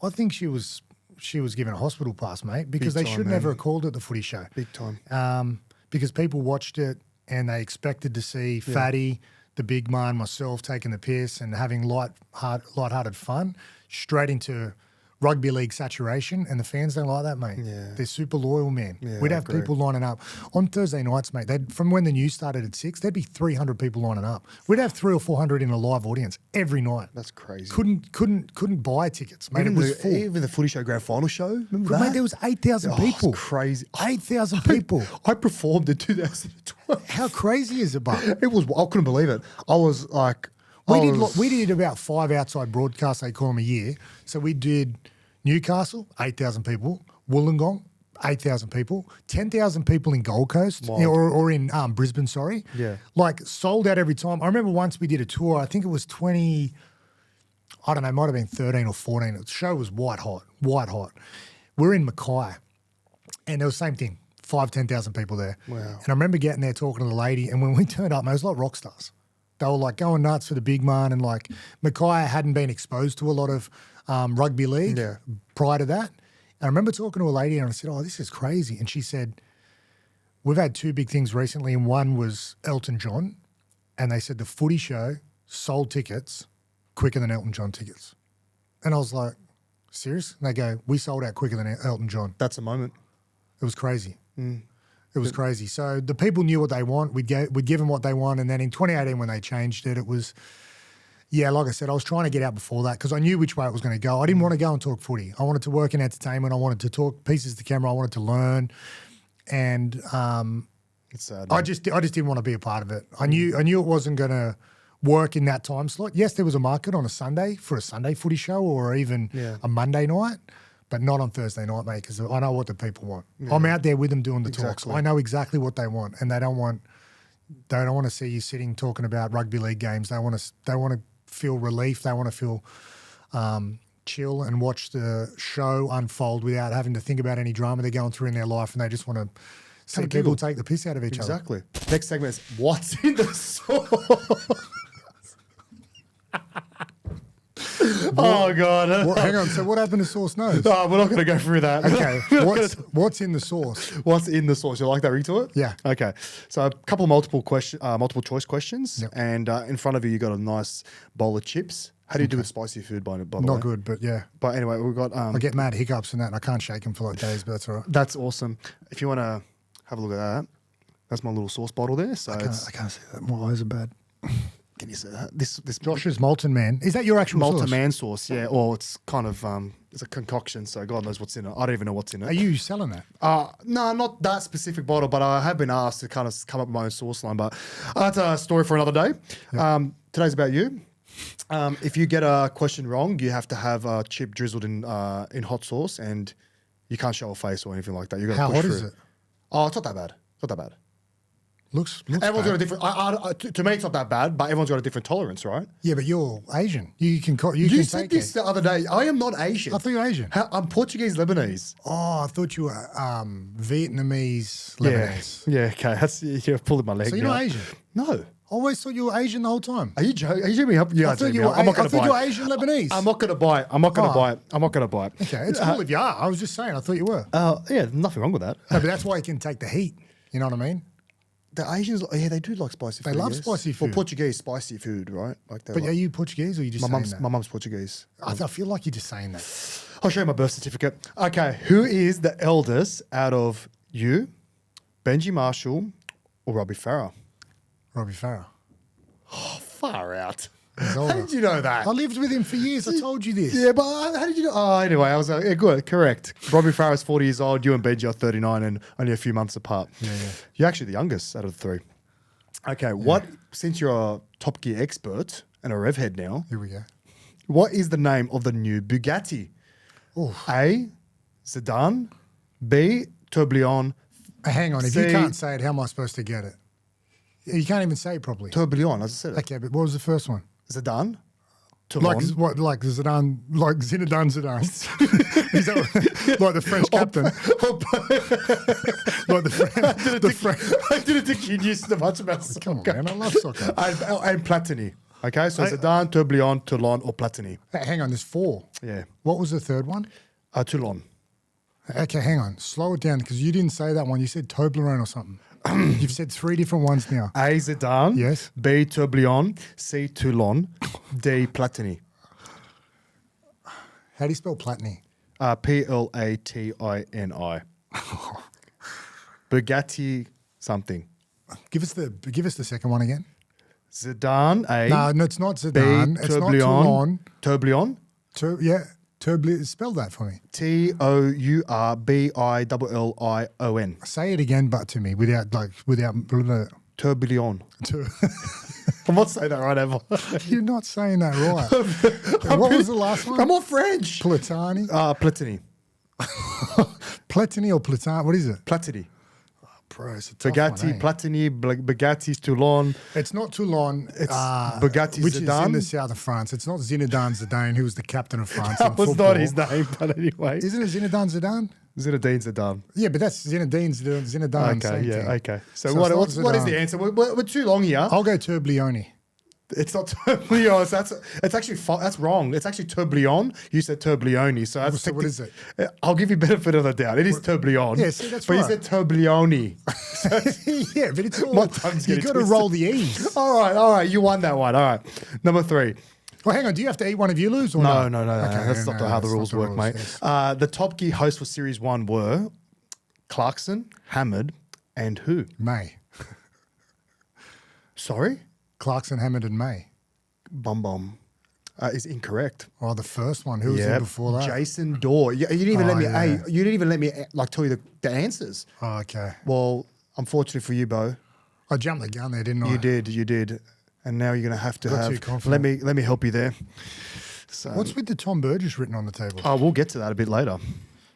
Speaker 1: I think she was she was given a hospital pass, mate, because
Speaker 2: Big
Speaker 1: they
Speaker 2: time,
Speaker 1: should
Speaker 2: man.
Speaker 1: never have called it the Footy Show.
Speaker 2: Big time.
Speaker 1: Because people watched it and they expected to see Fatty, the big man, myself taking the piss and having light-hearted fun straight into rugby league saturation, and the fans don't like that, mate.
Speaker 2: Yeah.
Speaker 1: They're super loyal, man.
Speaker 2: Yeah,
Speaker 1: We'd
Speaker 2: I
Speaker 1: have
Speaker 2: agree.
Speaker 1: people lining up on Thursday nights, mate. From when the news started at 6, there'd be 300 people lining up. We'd have 300 or 400 in a live audience every night.
Speaker 2: That's crazy.
Speaker 1: Couldn't buy tickets, mate. It was full.
Speaker 2: Even the Footy Show Grand Final show, remember
Speaker 1: But
Speaker 2: that?
Speaker 1: mate, there was 8,000
Speaker 2: Oh,
Speaker 1: people.
Speaker 2: it's crazy.
Speaker 1: 8,000 people.
Speaker 2: I performed in 2012.
Speaker 1: How crazy is it, but
Speaker 2: It was. I couldn't believe it. I was like,
Speaker 1: we did about 5 outside broadcasts, they call them a year. So we did Newcastle, 8,000 people, Wollongong, 8,000 people, 10,000 people in Gold Coast
Speaker 2: Wild.
Speaker 1: or in Brisbane, sorry.
Speaker 2: Yeah.
Speaker 1: Like sold out every time. I remember once we did a tour, I think it was 20, I don't know, it might have been 13 or 14. The show was white hot. We're in Mackay and it was the same thing, 10,000 people there.
Speaker 2: Wow.
Speaker 1: And I remember getting there talking to the lady, and when we turned up, mate, it was like rock stars. They were like going nuts for the big man, and like Mackay hadn't been exposed to a lot of rugby league prior to that. And I remember talking to a lady and I said, "Oh, this is crazy." And she said, "We've had 2 big things recently, and one was Elton John, and they said the Footy Show sold tickets quicker than Elton John tickets." And I was like, "Serious?" And they go, "We sold out quicker than Elton John."
Speaker 2: that's a moment.
Speaker 1: It was crazy. It was crazy. So the people knew what they want. We'd give them what they want. And then in 2018, when they changed it, it was, like I said, I was trying to get out before that because I knew which way it was going to go. I didn't want to go and talk footy. I wanted to work in entertainment. I wanted to talk pieces to camera. I wanted to learn. And
Speaker 2: It's sad.
Speaker 1: I just didn't want to be a part of it. I knew it wasn't going to work in that time slot. Yes, there was a market on a Sunday for a Sunday footy show or even a Monday night. But not on Thursday night, mate, because I know what the people want. I'm out there with them doing the talks. I know exactly what they want, and they don't want to see you sitting talking about rugby league games. They want to feel relief. They want to feel chill and watch the show unfold without having to think about any drama they're going through in their life, and they just want to see
Speaker 2: Have a
Speaker 1: people
Speaker 2: giggle.
Speaker 1: take the piss out of each other.
Speaker 2: Exactly. Next segment is what's in the sauce. Oh God!
Speaker 1: Hang on. So what happened to Sauce Nose?
Speaker 2: No, we're not going to go through that.
Speaker 1: Okay. What's in the sauce?
Speaker 2: What's in the sauce? You like that ring to it?
Speaker 1: Yeah.
Speaker 2: Okay. So a couple of multiple choice questions,
Speaker 1: Yep.
Speaker 2: and in front of you got a nice bowl of chips. How do you do with spicy food, by the way?
Speaker 1: Not good, but yeah.
Speaker 2: But anyway, we've got.
Speaker 1: I get mad hiccups and that, and I can't shake them for like days, but that's all right.
Speaker 2: That's awesome. If you want to have a look at that, that's my little sauce bottle there. So
Speaker 1: I can't see that. My eyes are bad.
Speaker 2: can you see that? This
Speaker 1: Josh's Molten Man. Is that your actual
Speaker 2: Malta
Speaker 1: sauce?
Speaker 2: man sauce, yeah. Or it's kind of it's a concoction, so God knows what's in it. I don't even know what's in it.
Speaker 1: Are you selling that?
Speaker 2: No, not that specific bottle, but I have been asked to kind of come up with my own sauce line. But that's a story for another day. Today's about you. If you get a question wrong, you have to have a chip drizzled in hot sauce, and you can't show a face or anything like that. You got to
Speaker 1: How
Speaker 2: push
Speaker 1: hot
Speaker 2: through.
Speaker 1: is it?
Speaker 2: Oh, it's not that bad. It's not that bad.
Speaker 1: Looks
Speaker 2: Everyone's
Speaker 1: bad.
Speaker 2: got a different. To me, it's not that bad, but everyone's got a different tolerance, right?
Speaker 1: Yeah, but you're Asian. You can
Speaker 2: You
Speaker 1: can
Speaker 2: said
Speaker 1: take
Speaker 2: this
Speaker 1: it.
Speaker 2: the other day. I am not Asian.
Speaker 1: I thought you were Asian.
Speaker 2: I'm Portuguese Lebanese.
Speaker 1: Oh, I thought you were Vietnamese Lebanese.
Speaker 2: Yeah. Okay. That's you're pulling my leg.
Speaker 1: So you're
Speaker 2: now.
Speaker 1: not Asian.
Speaker 2: No.
Speaker 1: I always thought you were Asian the whole time.
Speaker 2: Are you joking? Are you me up? Yeah,
Speaker 1: I thought you were.
Speaker 2: I'm not
Speaker 1: I
Speaker 2: going to
Speaker 1: thought
Speaker 2: buy
Speaker 1: you were
Speaker 2: it.
Speaker 1: Asian Lebanese.
Speaker 2: I'm not going to buy it. I'm not going to
Speaker 1: Oh.
Speaker 2: buy it. I'm not going to buy it.
Speaker 1: Okay, it's cool if you are. I was just saying. I thought you were.
Speaker 2: Yeah, nothing wrong with that.
Speaker 1: No, but that's why you can take the heat. You know what I mean?
Speaker 2: The Asians, yeah, they do like spicy food.
Speaker 1: They love
Speaker 2: yes.
Speaker 1: spicy
Speaker 2: Well,
Speaker 1: food.
Speaker 2: Portuguese spicy food, right? Like they
Speaker 1: But
Speaker 2: like,
Speaker 1: are you Portuguese or are you just saying that?
Speaker 2: my mum's Portuguese.
Speaker 1: I feel like you're just saying that.
Speaker 2: I'll show you my birth certificate. Okay, who is the eldest out of you, Benji Marshall, or Robbie Farah?
Speaker 1: Robbie Farah.
Speaker 2: Far out.
Speaker 1: He's
Speaker 2: How
Speaker 1: older.
Speaker 2: did you know that?
Speaker 1: I lived with him for years. I told you this.
Speaker 2: Yeah, but how did you know? Oh, anyway, I was like, yeah, good, correct. Robbie Farah is 40 years old. You and Benji are 39 and only a few months apart.
Speaker 1: Yeah.
Speaker 2: You're actually the youngest out of the three. Okay, since you're a Top Gear expert and a rev head now,
Speaker 1: Here we go.
Speaker 2: what is the name of the new Bugatti?
Speaker 1: Oof.
Speaker 2: A, Sedan, B, Tourbillon,
Speaker 1: Hang on. If
Speaker 2: See-
Speaker 1: you can't say it, how am I supposed to get it? You can't even say it properly.
Speaker 2: Tourbillon, as I said it.
Speaker 1: Okay, but what was the first one?
Speaker 2: Sedan,
Speaker 1: Like
Speaker 2: Toulon.
Speaker 1: what? Like Zidane? Like Zinedine Zidane? Is that what, like the French captain? Like the French.
Speaker 2: I didn't think you knew so much about soccer.
Speaker 1: Come on, man! I love soccer.
Speaker 2: And Platini. Okay, so Sedan, Tourbillon, Toulon, or Platini.
Speaker 1: Hang on, there's 4.
Speaker 2: Yeah.
Speaker 1: What was the third one?
Speaker 2: Toulon.
Speaker 1: Okay, hang on. Slow it down because you didn't say that one. You said Toblerone or something. You've said 3 different ones now.
Speaker 2: A, Zidane.
Speaker 1: Yes.
Speaker 2: B, Tourbillon. C, Toulon. D, Platini.
Speaker 1: How do you spell Platini?
Speaker 2: Platini. Bugatti something.
Speaker 1: Give us the second one again.
Speaker 2: Zidane, A.
Speaker 1: No, it's not Zidane.
Speaker 2: B,
Speaker 1: It's not Toulon.
Speaker 2: Tourbillon.
Speaker 1: Spell that for me.
Speaker 2: Tourbillon.
Speaker 1: Say it again, but to me without.
Speaker 2: Tourbillon. I'm not saying that right ever.
Speaker 1: You're not saying that right. What was the last one?
Speaker 2: I'm all French.
Speaker 1: Platani.
Speaker 2: Platini.
Speaker 1: Platini or Platani? What is it?
Speaker 2: Platini.
Speaker 1: Bro, it's a tough
Speaker 2: Bugatti,
Speaker 1: one, eh?
Speaker 2: Platini, Bugatti, Toulon.
Speaker 1: It's not Toulon.
Speaker 2: It's Bugatti
Speaker 1: which is in
Speaker 2: Zidane.
Speaker 1: the south of France. It's not Zinedine Zidane, who was the captain of France.
Speaker 2: That
Speaker 1: in
Speaker 2: was
Speaker 1: football.
Speaker 2: not his name, but anyway.
Speaker 1: Isn't it Zinedine Zidane?
Speaker 2: Zinedine Zidane.
Speaker 1: Yeah, but that's Zinedine Zidane.
Speaker 2: Okay,
Speaker 1: same
Speaker 2: yeah,
Speaker 1: thing.
Speaker 2: okay. So,
Speaker 1: So
Speaker 2: what
Speaker 1: it's not
Speaker 2: is the
Speaker 1: Zidane.
Speaker 2: answer? We're too long here.
Speaker 1: I'll go Tourbillon.
Speaker 2: It's not Tourbillon. It's actually that's wrong. It's actually Tourbillon. You said Tourbillon. So that's
Speaker 1: So what is it?
Speaker 2: I'll give you benefit of the doubt. It is Tourbillon.
Speaker 1: Yeah, see, that's
Speaker 2: but
Speaker 1: right.
Speaker 2: you said Tourbillon.
Speaker 1: Yeah, but it's all.
Speaker 2: My tongue's
Speaker 1: You
Speaker 2: getting
Speaker 1: got to
Speaker 2: twisted.
Speaker 1: roll the E's.
Speaker 2: All right. You won that one. All right. Number 3.
Speaker 1: Well, hang on. Do you have to eat one if you lose? Or
Speaker 2: No.
Speaker 1: Okay,
Speaker 2: That's not how the
Speaker 1: that's
Speaker 2: rules
Speaker 1: not the
Speaker 2: work, mate.
Speaker 1: yes.
Speaker 2: The Top Gear hosts for Series 1 were Clarkson, Hammond, and who?
Speaker 1: May.
Speaker 2: Sorry?
Speaker 1: Clarkson, Hammond, and May.
Speaker 2: Bum is incorrect.
Speaker 1: Oh, the first one. Who was in before that?
Speaker 2: Jason Dorr. You didn't even let me.
Speaker 1: yeah.
Speaker 2: Hey, you didn't even let me tell you the answers.
Speaker 1: Oh, okay.
Speaker 2: Well, unfortunately for you, Beau,
Speaker 1: I jumped the gun there, didn't I?
Speaker 2: you did, and now you're going to have to
Speaker 1: Got too
Speaker 2: have.
Speaker 1: confident.
Speaker 2: Let me help you there. So,
Speaker 1: What's with the Tom Burgess written on the table?
Speaker 2: Oh, we'll get to that a bit later.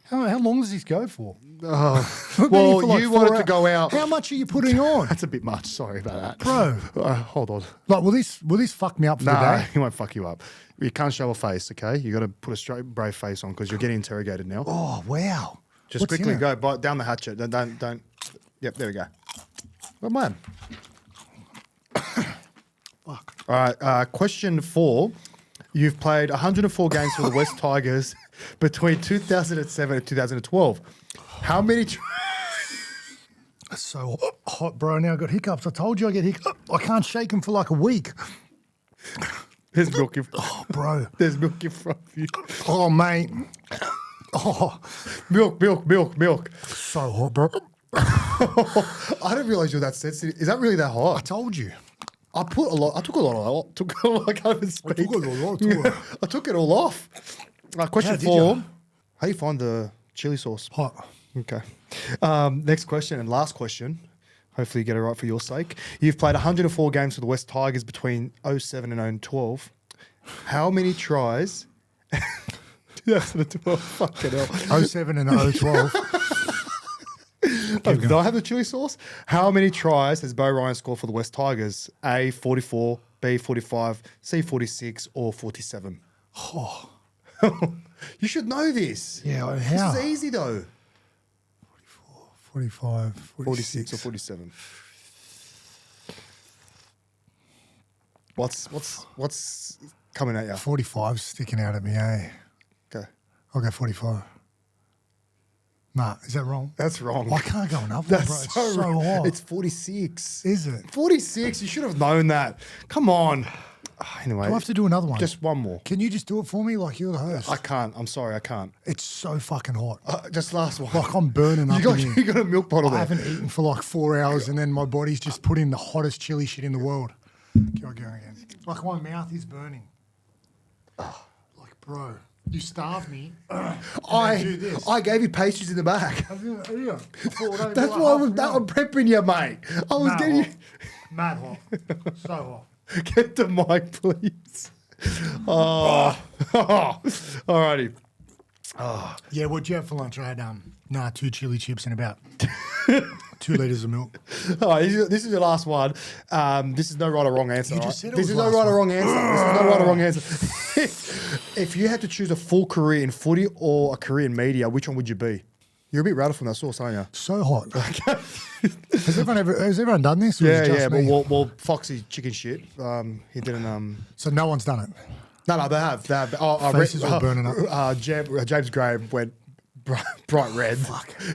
Speaker 1: How long does this go for?
Speaker 2: Well,
Speaker 1: We've been here for like
Speaker 2: you
Speaker 1: 4
Speaker 2: wanted to
Speaker 1: hours.
Speaker 2: go out.
Speaker 1: How much are you putting on?
Speaker 2: That's a bit much. Sorry about that,
Speaker 1: Bro.
Speaker 2: Hold on.
Speaker 1: Like, will this fuck me up for the
Speaker 2: No,
Speaker 1: day?
Speaker 2: he won't fuck you up. You can't show a face, okay? You got to put a straight, brave face on because you're getting interrogated now.
Speaker 1: Oh, wow.
Speaker 2: Just
Speaker 1: What's in
Speaker 2: quickly
Speaker 1: it?
Speaker 2: go down the hatchet. Don't. Yep, there we go. Well, man.
Speaker 1: Fuck.
Speaker 2: All right. Question 4. You've played 104 games for the West Tigers between 2007 and 2012. How many?
Speaker 1: That's so hot, bro. Now I got hiccups. I told you I get hiccups. I can't shake them for like a week.
Speaker 2: There's milk in
Speaker 1: Oh, bro.
Speaker 2: There's milk in front of you.
Speaker 1: Oh, mate. Oh,
Speaker 2: Milk.
Speaker 1: so hot, bro.
Speaker 2: I didn't realize you're that sensitive. Is that really that
Speaker 1: I
Speaker 2: hot?
Speaker 1: told you.
Speaker 2: I took a lot of I can't even speak.
Speaker 1: took a lot, too.
Speaker 2: I took it all off. Question
Speaker 1: How did
Speaker 2: 4.
Speaker 1: you?
Speaker 2: How do you find the chili sauce?
Speaker 1: Hot.
Speaker 2: Okay. Next question and last question. Hopefully you get it right for your sake. You've played 104 games for the West Tigers between 07 and 012. How many tries? 2012. Fucking hell.
Speaker 1: 07 and 012.
Speaker 2: Do I have the chili sauce? How many tries has Beau Ryan scored for the West Tigers? A, 44, B, 45, C, 46, or 47?
Speaker 1: Oh,
Speaker 2: You should know this.
Speaker 1: yeah. How?
Speaker 2: This is easy though.
Speaker 1: 45,
Speaker 2: 46 or 47. What's coming at you?
Speaker 1: 45 sticking out at me, eh?
Speaker 2: Okay.
Speaker 1: I'll go 45. Nah, is that wrong?
Speaker 2: That's wrong.
Speaker 1: I can't go another one,
Speaker 2: That's
Speaker 1: bro. It's
Speaker 2: so,
Speaker 1: so
Speaker 2: wrong.
Speaker 1: hot.
Speaker 2: It's 46.
Speaker 1: Is it?
Speaker 2: 46. You should have known that. Come on. Anyway.
Speaker 1: Do I have to do another one?
Speaker 2: Just one more.
Speaker 1: Can you just do it for me like you're the host?
Speaker 2: I can't. I'm sorry. I can't.
Speaker 1: It's so fucking hot.
Speaker 2: Just last one.
Speaker 1: Like I'm burning up in here.
Speaker 2: You got a milk bottle
Speaker 1: I
Speaker 2: there.
Speaker 1: haven't eaten for like 4 hours and then my body's just put in the hottest chili shit in the world. Go again. Like my mouth is burning. Like, bro, you starved me. and then do this.
Speaker 2: I gave you pastries in the back.
Speaker 1: Yeah.
Speaker 2: That's why I'm prepping you, mate. I was getting you.
Speaker 1: Mad hot. So hot.
Speaker 2: Get the mic, please. Alrighty.
Speaker 1: Yeah, what'd you have for lunch? I had 2 chili chips and about 2 litres of milk.
Speaker 2: All right, this is your last one. This is no right or wrong answer.
Speaker 1: You
Speaker 2: right?
Speaker 1: just said it
Speaker 2: This
Speaker 1: was
Speaker 2: is no
Speaker 1: last
Speaker 2: right or
Speaker 1: one.
Speaker 2: wrong answer. This is no right or wrong answer. If you had to choose a full career in footy or a career in media, which one would you be? You're a bit rattled from that sauce, aren't you?
Speaker 1: So hot. Has everyone done this? Or is it just me?
Speaker 2: Well, Foxy chicken shit. He didn't.
Speaker 1: So no one's done it.
Speaker 2: No, they have. They have. Oh,
Speaker 1: Faces all burning up.
Speaker 2: James Graham went bright red.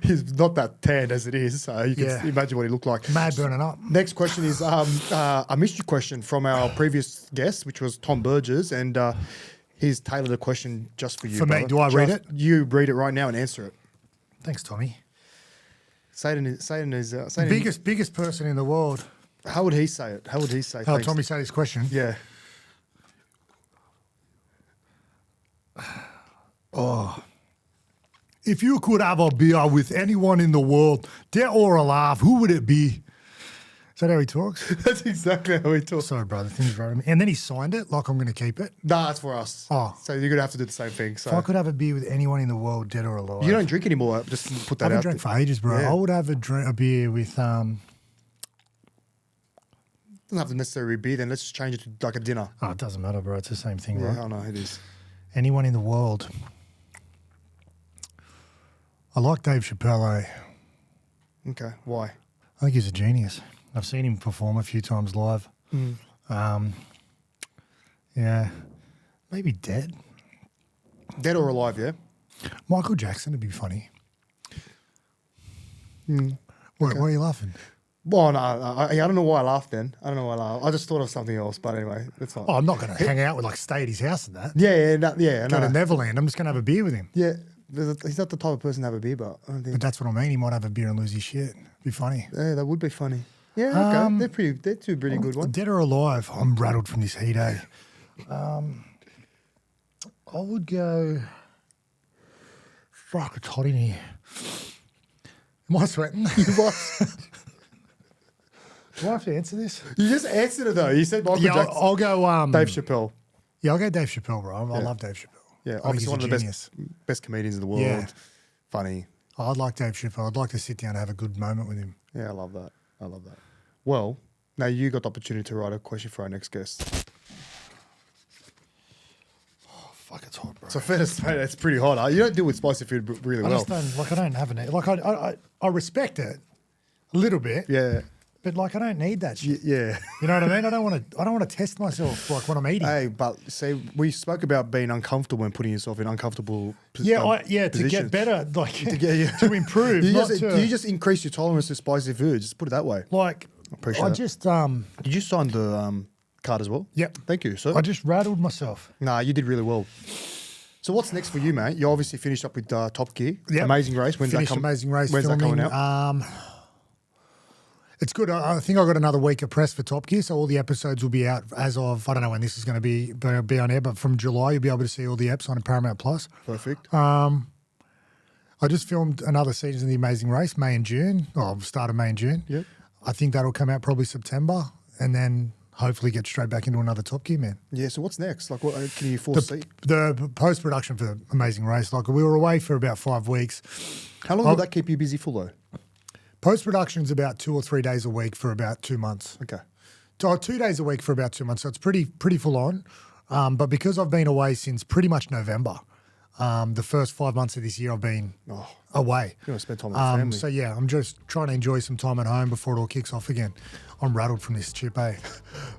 Speaker 2: He's not that tanned as it is, so you can imagine what he looked like.
Speaker 1: Mad burning up.
Speaker 2: Next question is a mystery question from our previous guest, which was Tom Burgess, and he's tailored a question just for you.
Speaker 1: For me, do I read it?
Speaker 2: You read it right now and answer it.
Speaker 1: Thanks, Tommy.
Speaker 2: Satan is
Speaker 1: Biggest person in the world.
Speaker 2: How would he say it? How would he say?
Speaker 1: How would Tommy say this question?
Speaker 2: Yeah.
Speaker 1: If you could have a beer with anyone in the world, dead or alive, who would it be? Is that how he talks?
Speaker 2: That's exactly how he talks.
Speaker 1: Sorry, brother. Things wrote me. And then he signed it like I'm going to keep it.
Speaker 2: No, that's for us.
Speaker 1: Oh.
Speaker 2: So you're going to have to do the same thing. So
Speaker 1: If I could have a beer with anyone in the world, dead or alive.
Speaker 2: you don't drink anymore. Just put that
Speaker 1: I haven't
Speaker 2: out
Speaker 1: drank
Speaker 2: there.
Speaker 1: for ages, bro.
Speaker 2: Yeah.
Speaker 1: I would have a beer with
Speaker 2: Doesn't have to necessarily be then. Let's just change it to like a dinner.
Speaker 1: Oh, it doesn't matter, bro. It's the same thing,
Speaker 2: Yeah,
Speaker 1: bro.
Speaker 2: I know it is.
Speaker 1: Anyone in the world. I like Dave Chappelle.
Speaker 2: Okay, why?
Speaker 1: I think he's a genius. I've seen him perform a few times live. Yeah. Maybe dead.
Speaker 2: Dead or alive, yeah?
Speaker 1: Michael Jackson would be funny. Why are you laughing?
Speaker 2: Well, no, I don't know why I laughed then. I don't know why I laughed. I just thought of something else, but anyway, that's fine.
Speaker 1: Oh, I'm not going to hang out with, like, stay at his house and that.
Speaker 2: Go
Speaker 1: Go to Neverland. I'm just going to have a beer with him.
Speaker 2: Yeah, he's not the type of person to have a beer, but I don't think.
Speaker 1: But that's what I mean. He might have a beer and lose his shit. Be funny.
Speaker 2: Yeah, that would be funny. Yeah, okay. They're two pretty good ones.
Speaker 1: Dead or alive? I'm rattled from this heat, eh? I would go. Fuck, it's hot in here. Am I sweating? Do I have to answer this?
Speaker 2: You just answered it though. You said Michael
Speaker 1: Yeah,
Speaker 2: Jackson.
Speaker 1: I'll go.
Speaker 2: Dave Chappelle.
Speaker 1: Yeah, I'll go Dave Chappelle, bro. I love Dave Chappelle.
Speaker 2: Yeah,
Speaker 1: I think
Speaker 2: obviously
Speaker 1: he's
Speaker 2: one
Speaker 1: a
Speaker 2: of the
Speaker 1: genius.
Speaker 2: best comedians in the world.
Speaker 1: Yeah.
Speaker 2: Funny.
Speaker 1: I'd like Dave Chappelle. I'd like to sit down and have a good moment with him.
Speaker 2: Yeah, I love that. I love that. Well, now you got the opportunity to write a question for our next guest.
Speaker 1: Oh, fuck, it's hot, bro.
Speaker 2: So fair to say, it's pretty hot. Huh? You don't deal with spicy food really
Speaker 1: I
Speaker 2: well.
Speaker 1: just don't, like, I don't have an, like, I respect it a little bit.
Speaker 2: Yeah.
Speaker 1: But, like, I don't need that shit.
Speaker 2: Yeah.
Speaker 1: You know what I mean? I don't want to test myself, like, when I'm eating.
Speaker 2: Hey, but see, we spoke about being uncomfortable and putting yourself in uncomfortable
Speaker 1: to get
Speaker 2: positions.
Speaker 1: better, like,
Speaker 2: to
Speaker 1: to improve.
Speaker 2: You just increase your tolerance to spicy food. Just put it that way.
Speaker 1: like,
Speaker 2: Appreciate
Speaker 1: I
Speaker 2: it.
Speaker 1: just,
Speaker 2: Did you sign the card as well?
Speaker 1: Yep.
Speaker 2: Thank you, sir.
Speaker 1: I just rattled myself.
Speaker 2: Nah, you did really well. So what's next for you, mate? You obviously finished up with Top Gear.
Speaker 1: Yep.
Speaker 2: Amazing Race. When's
Speaker 1: Finished
Speaker 2: that
Speaker 1: Amazing Race
Speaker 2: When's
Speaker 1: filming.
Speaker 2: that coming out?
Speaker 1: It's good. I think I got another week of press for Top Gear, so all the episodes will be out as of, I don't know when this is going to be on air, but from July you'll be able to see all the eps on Paramount Plus.
Speaker 2: Perfect.
Speaker 1: I just filmed another season of The Amazing Race, May and June. Oh, start of May and June.
Speaker 2: Yep.
Speaker 1: I think that'll come out probably September, and then hopefully get straight back into another Top Gear, man.
Speaker 2: Yeah, so what's next? Like, what can you foresee?
Speaker 1: The post-production for Amazing Race, like, we were away for about 5 weeks.
Speaker 2: How long will that keep you busy for, though?
Speaker 1: Post-production's about 2 or 3 days a week for about 2 months.
Speaker 2: Okay.
Speaker 1: So 2 days a week for about 2 months. So it's pretty full on. But because I've been away since pretty much November, the first 5 months of this year I've been away.
Speaker 2: You want to spend time with the family.
Speaker 1: So yeah, I'm just trying to enjoy some time at home before it all kicks off again. I'm rattled from this chip, eh?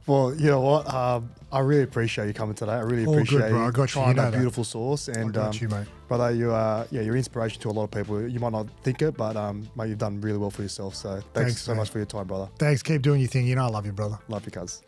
Speaker 2: Well, you know what? I really appreciate you coming today. I really
Speaker 1: All good,
Speaker 2: appreciate
Speaker 1: bro. I
Speaker 2: you
Speaker 1: got you.
Speaker 2: trying
Speaker 1: You know
Speaker 2: that
Speaker 1: that.
Speaker 2: beautiful sauce. And
Speaker 1: got you, mate.
Speaker 2: Brother, you're inspiration to a lot of people. You might not think it, but mate, you've done really well for yourself. So thanks so much for your time, brother.
Speaker 1: Thanks. Keep doing your thing. You know I love you, brother.
Speaker 2: Love you, cuz.